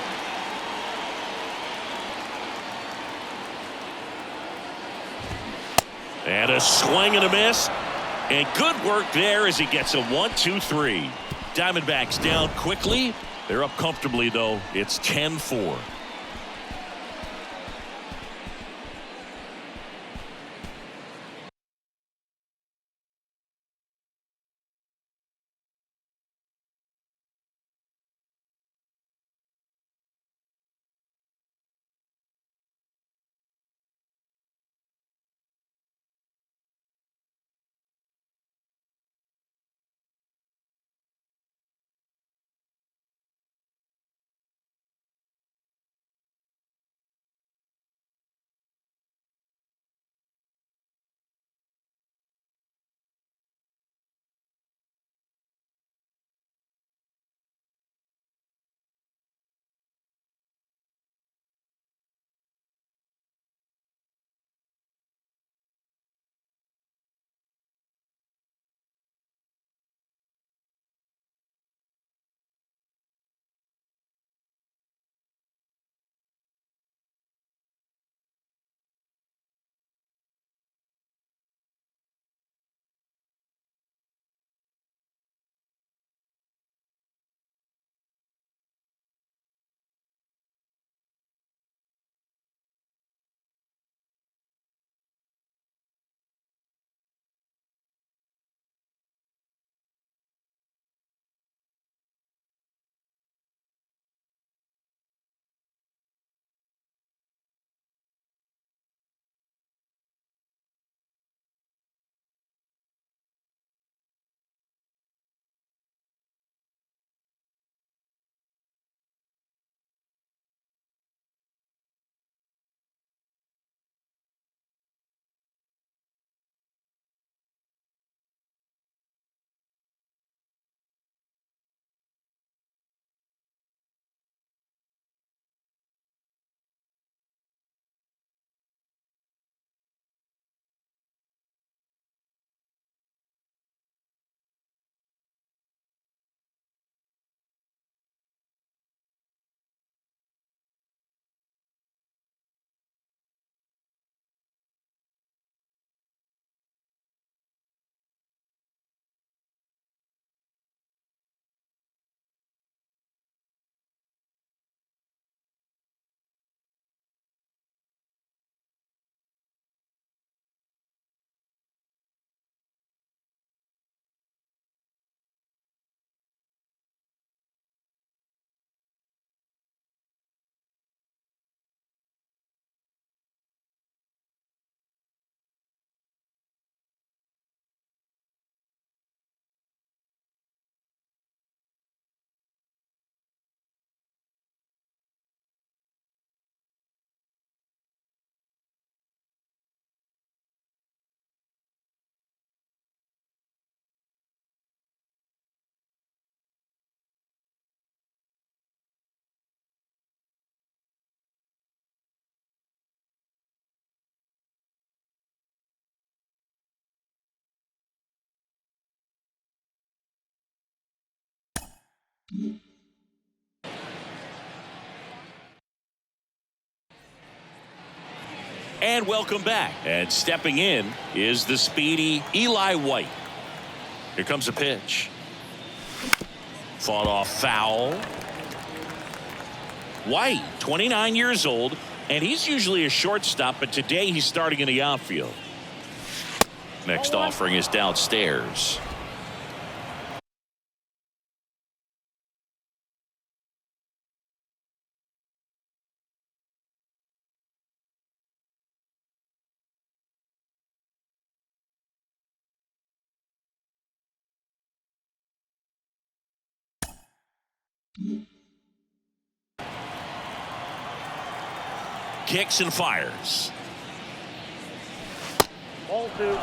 And a swing and a miss. And good work there as he gets a 1-2-3. Diamondbacks down quickly. They're up comfortably, though. It's 10-4. And welcome back. And stepping in is the speedy Eli White. Here comes a pitch. Fought off foul. White, 29 years old, and he's usually a shortstop, but today he's starting in the outfield. Next offering is downstairs. Kicks and fires. Ball 2.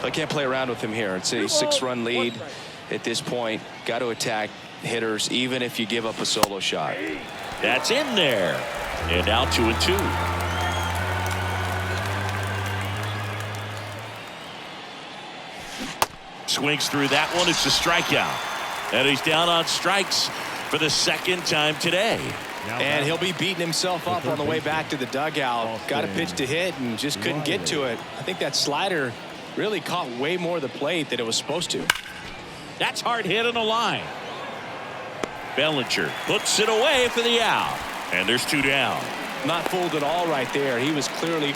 I can't play around with him here. It's a 6-run lead at this point. Got to attack hitters, even if you give up a solo shot. That's in there. And now 2-2. Swings through that one. It's a strikeout. And he's down on strikes for the second time today. And he'll be beating himself up on the way back to the dugout. Got a pitch to hit and just couldn't get to it. I think that slider really caught way more of the plate than it was supposed to. That's hard hit on the line. Bellinger puts it away for the out. And there's 2 down. Not fooled at all right there. He was clearly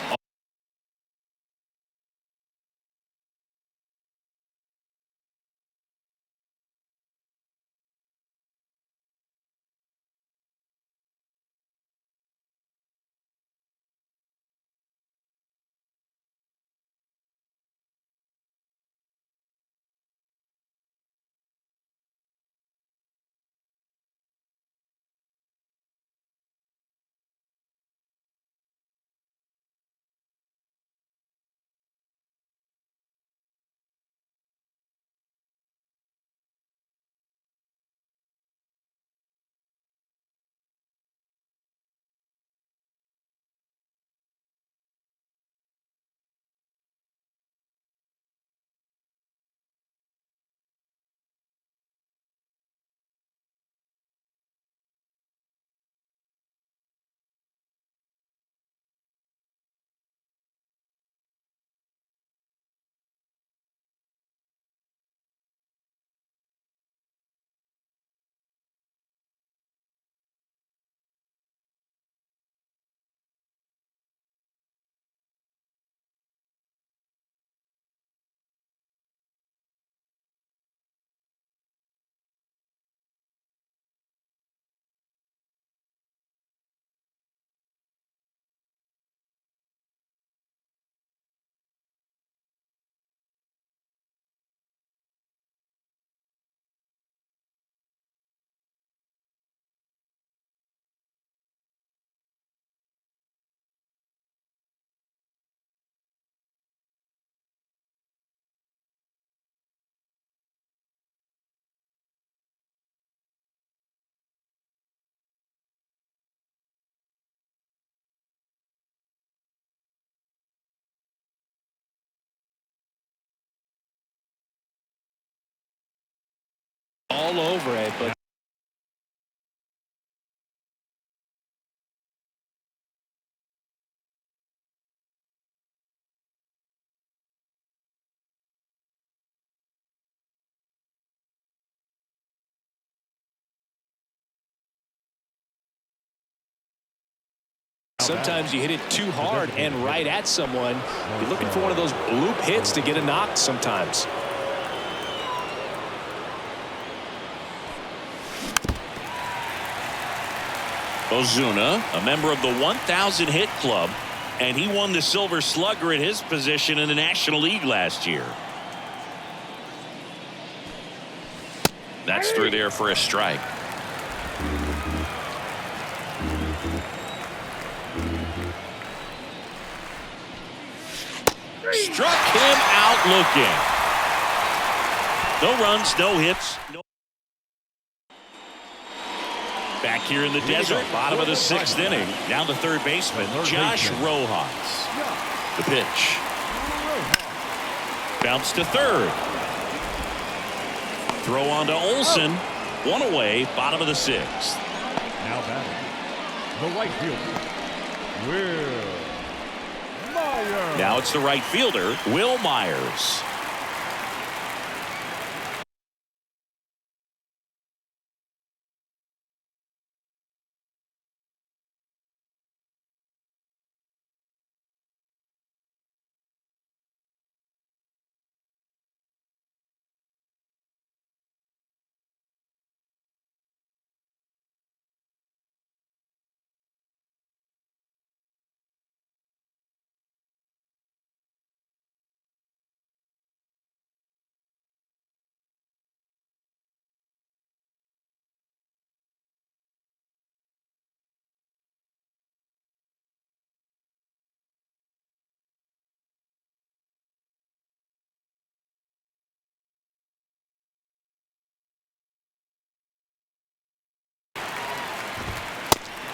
all over it, but sometimes you hit it too hard and right at someone. You're looking for one of those loop hits to get a knock sometimes. Ozuna, a member of the 1,000 hit club, and he won the Silver Slugger at his position in the National League last year. That's through there for a strike. Struck him out looking. No runs, no hits. Back here in the desert, bottom of the 6th inning. Now the third baseman, Josh Rojas. The pitch. Bounce to third. Throw on to Olsen. One away, bottom of the sixth. Now batting, the right fielder, Will Myers. Now it's the right fielder, Will Myers.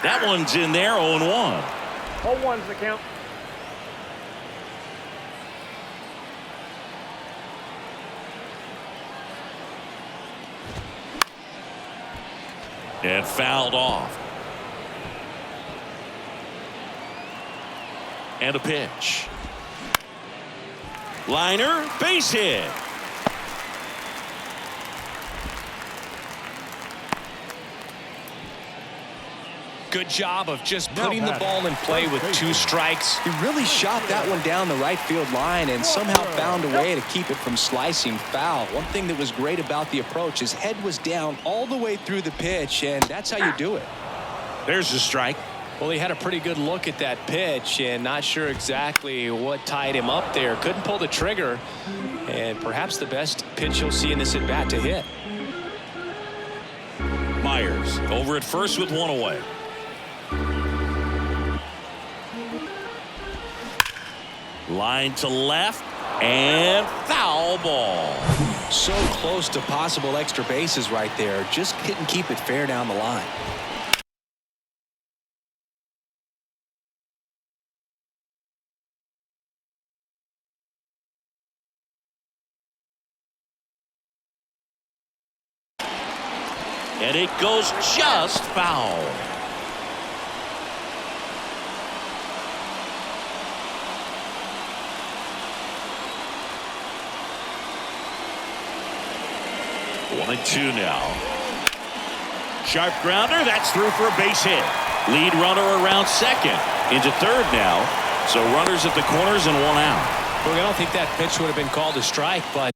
That one's in there, 0-1. 0-1's the count. And fouled off. And a pitch. Liner, base hit. Good job of just putting the ball in play with 2 strikes. He really shot that one down the right field line and somehow found a way to keep it from slicing foul. One thing that was great about the approach, his head was down all the way through the pitch, and that's how you do it. There's the strike. Well, he had a pretty good look at that pitch and not sure exactly what tied him up there. Couldn't pull the trigger, and perhaps the best pitch you'll see in this at bat to hit. Myers over at first with 1 away. Line to left and foul ball. So close to possible extra bases right there. Just couldn't keep it fair down the line. And it goes just foul. One and 2 now. Sharp grounder. That's through for a base hit. Lead runner around second. Into third now. So runners at the corners and 1 out. Look, I don't think that pitch would have been called a strike, but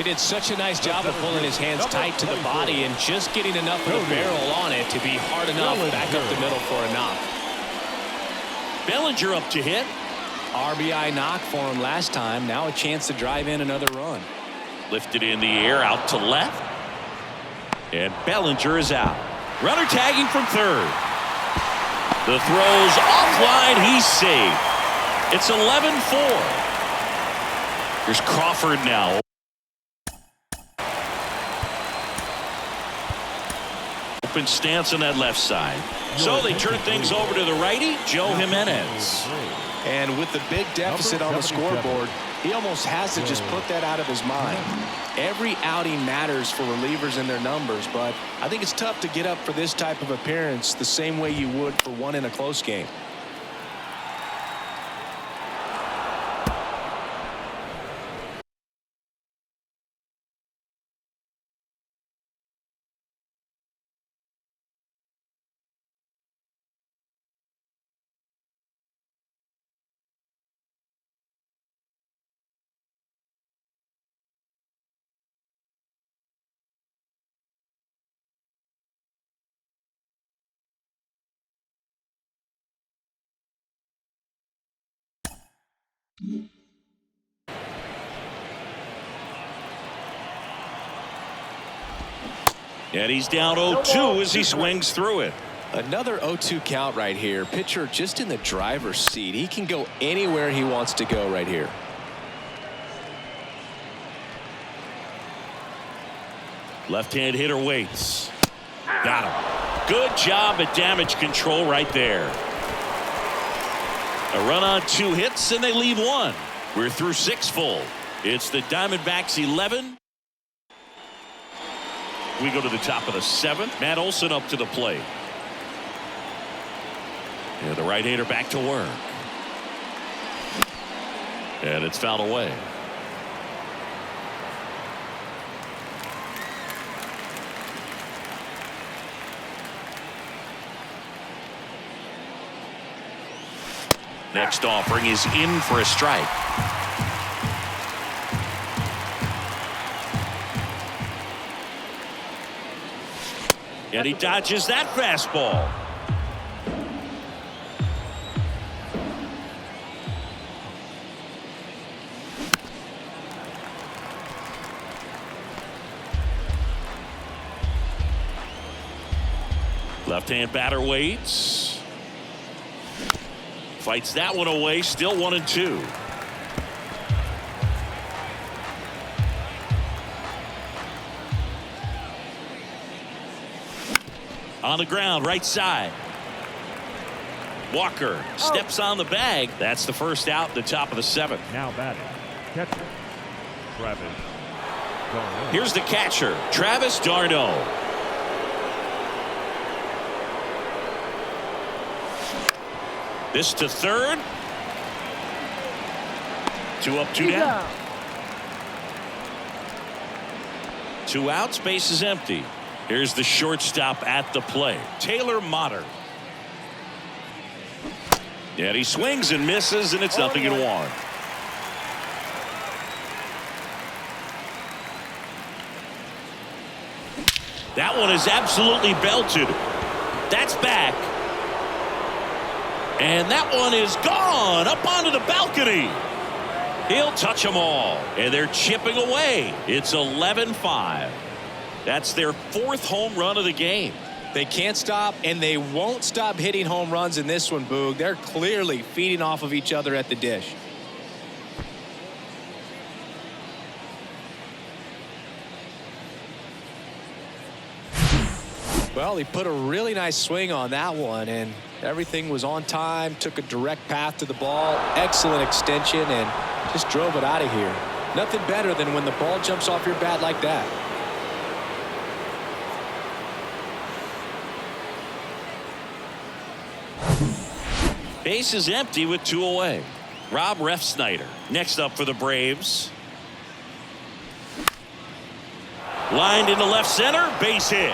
He did such a nice job of pulling his hands tight to the body and just getting enough of the barrel on it to be hard enough back up the middle for a knock. Bellinger up to hit. RBI knock for him last time. Now a chance to drive in another run. Lifted in the air out to left. And Bellinger is out. Runner tagging from third. The throw's offline. He's safe. It's 11-4. Here's Crawford now. Open stance on that left side. So they turn things over to the righty, Joe Jimenez. And with the big deficit on the scoreboard, he almost has to just put that out of his mind. Every outing matters for relievers and their numbers, but I think it's tough to get up for this type of appearance the same way you would for one in a close game. And he's down 0-2 as he swings through it. Another 0-2 count right here. Pitcher just in the driver's seat. He can go anywhere he wants to go right here. Left-hand hitter waits. Got him. Good job at damage control right there. A run on 2 hits and they leave 1. We're through 6 full. It's the Diamondbacks 11. We go to the top of the 7th. Matt Olson up to the plate. And the right-hander back to work. And it's fouled away. Next offering is in for a strike. And he dodges that fastball. Left-hand batter waits. Fights that one away. Still 1-2. On the ground, right side. Walker steps on the bag. That's the first out at the top of the 7th. Now batting, catcher, Travis d'Arnaud. Here's the catcher, Travis d'Arnaud. This to third. 2 up, 2 down. 2 outs, base is empty. Here's the shortstop at the plate, Taylor Motter. And he swings and misses, and it's 0-1. That one is absolutely belted. That's back. And that one is gone up onto the balcony. He'll touch them all. And they're chipping away. It's 11-5. That's their 4th home run of the game. They can't stop, and they won't stop hitting home runs in this one, Boog. They're clearly feeding off of each other at the dish. Well, he put a really nice swing on that one, and everything was on time, took a direct path to the ball, excellent extension, and just drove it out of here. Nothing better than when the ball jumps off your bat like that. Base is empty with 2 away. Rob Refsnyder next up for the Braves. Lined into left center, base hit.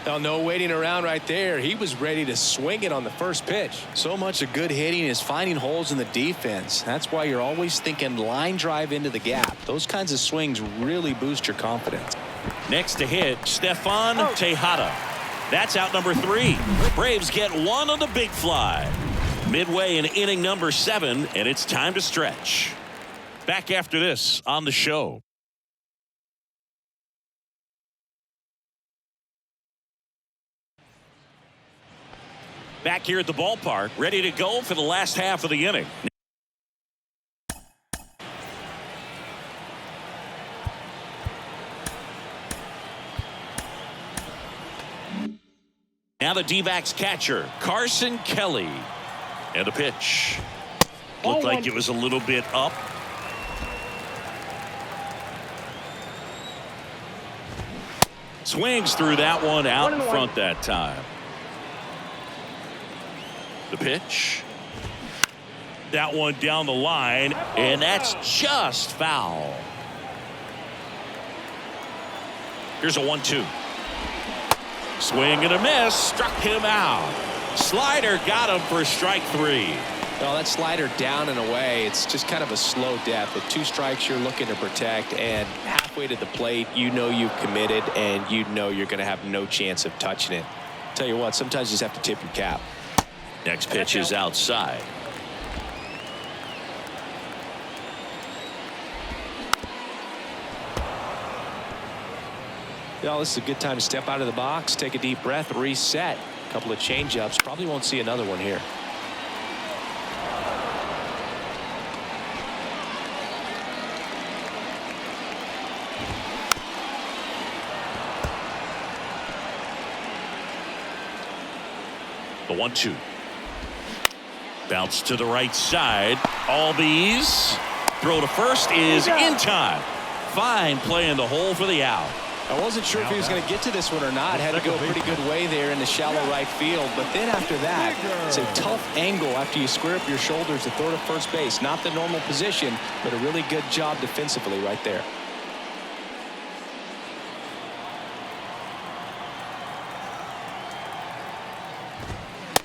Well, no waiting around right there. He was ready to swing it on the first pitch. So much of good hitting is finding holes in the defense. That's why you're always thinking line drive into the gap. Those kinds of swings really boost your confidence. Next to hit, Stefan Tejada. That's out number 3. Braves get one on the big fly. Midway in inning number 7, and it's time to stretch. Back after this on the show. Back here at the ballpark, ready to go for the last half of the inning. Now the D-backs catcher, Carson Kelly. And a pitch. Looked like it was a little bit up. Swings through that one out in front that time. The pitch. That one down the line, and that's just foul. Here's a 1-2. Swing and a miss. Struck him out. Slider got him for strike 3. Well, that slider down and away, it's just kind of a slow death. With 2 strikes you're looking to protect, and halfway to the plate, you know you've committed, and you know you're going to have no chance of touching it. Tell you what, sometimes you just have to tip your cap. Next pitch is outside. Well, this is a good time to step out of the box, take a deep breath, reset. A couple of change-ups. Probably won't see another one here. The 1-2. Bounce to the right side. Albies. Throw to first is in time. Fine play in the hole for the out. I wasn't sure if he was going to get to this one or not. Had to go a pretty good way there in the shallow right field. But then after that, it's a tough angle after you square up your shoulders to throw to first base. Not the normal position, but a really good job defensively right there.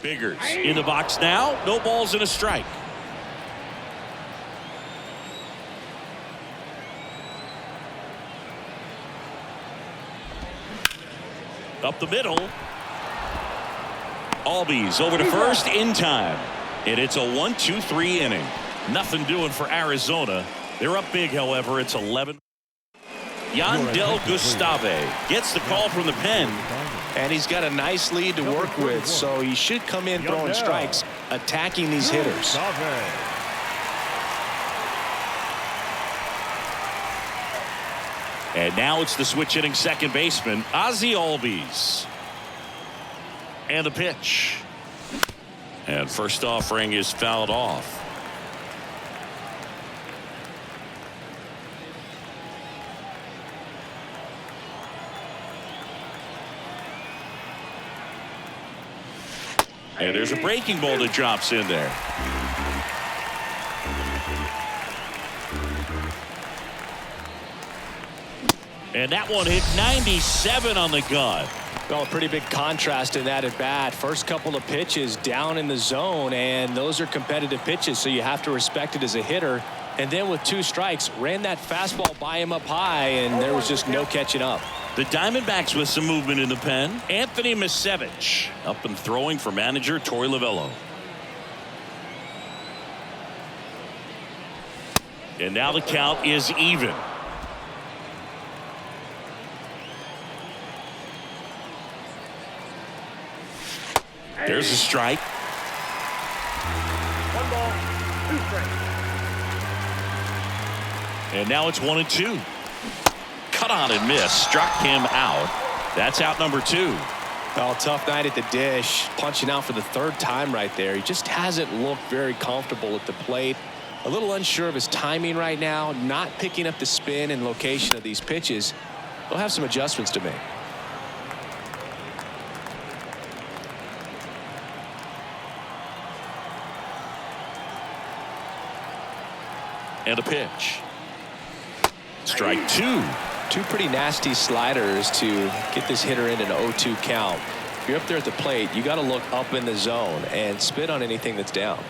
Biggers in the box now. No balls and a strike. Up the middle. Albies over to first in time. And it's a 1-2-3 inning. Nothing doing for Arizona. They're up big, however. It's 11. Yandel Gustave gets the call from the pen. And he's got a nice lead to work with, so he should come in throwing strikes, attacking these hitters. And now it's the switch hitting second baseman, Ozzie Albies. And the pitch. And first offering is fouled off. And there's a breaking ball that drops in there. And that one hit 97 on the gun. Well, a pretty big contrast in that at bat. First couple of pitches down in the zone, and those are competitive pitches, so you have to respect it as a hitter. And then with 2 strikes, ran that fastball by him up high, and there was just no catching up. The Diamondbacks with some movement in the pen. Anthony Misevich up and throwing for manager Torey Lovullo. And now the count is even. There's a strike. 1 ball, 2 strikes. And now it's 1-2. Cut on and miss. Struck him out. That's out number 2. Well, tough night at the dish. Punching out for the 3rd time right there. He just hasn't looked very comfortable at the plate. A little unsure of his timing right now. Not picking up the spin and location of these pitches. He'll have some adjustments to make. And a pitch. Strike 2. Two pretty nasty sliders to get this hitter in an 0-2 count. If you're up there at the plate, you got to look up in the zone and spit on anything that's down.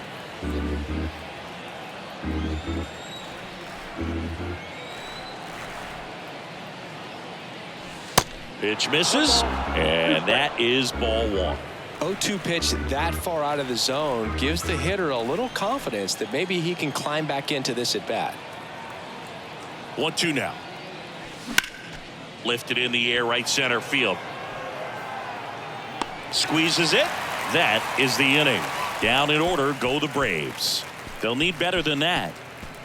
Pitch misses, and that is ball one. 0-2 pitch that far out of the zone gives the hitter a little confidence that maybe he can climb back into this at bat. 1-2 now. Lifted in the air, right center field. Squeezes it. That is the inning. Down in order go the Braves. They'll need better than that.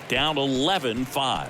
Down 11-5.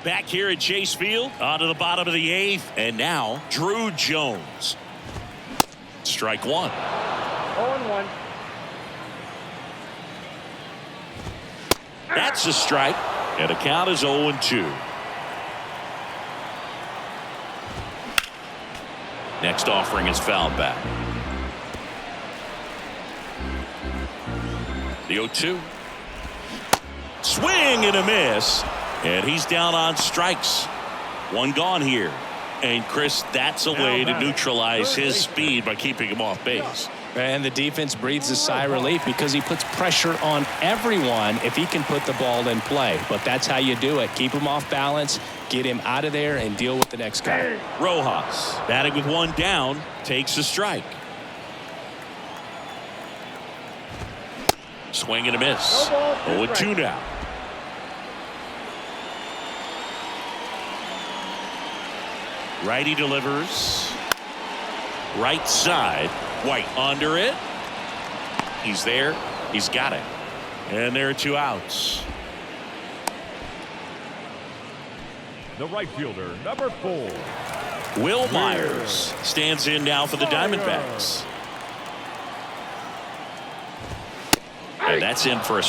Back here at Chase Field, on to the bottom of the eighth, and now Drew Jones. Strike one. 0-1. That's a strike, and the count is 0-2. Next offering is fouled back. The 0-2. Swing and a miss. And he's down on strikes. One gone here. And Chris, that's a way to neutralize his speed by keeping him off base. And the defense breathes a sigh of relief because he puts pressure on everyone if he can put the ball in play. But that's how you do it. Keep him off balance, get him out of there, and deal with the next guy. Rojas, batting with one down, takes a strike. Swing and a miss. 0-2 now. Righty delivers. Right side. White under it. He's there. He's got it. And there are two outs. The right fielder, number 4. Will Myers stands in now for the Diamondbacks. And that's in for a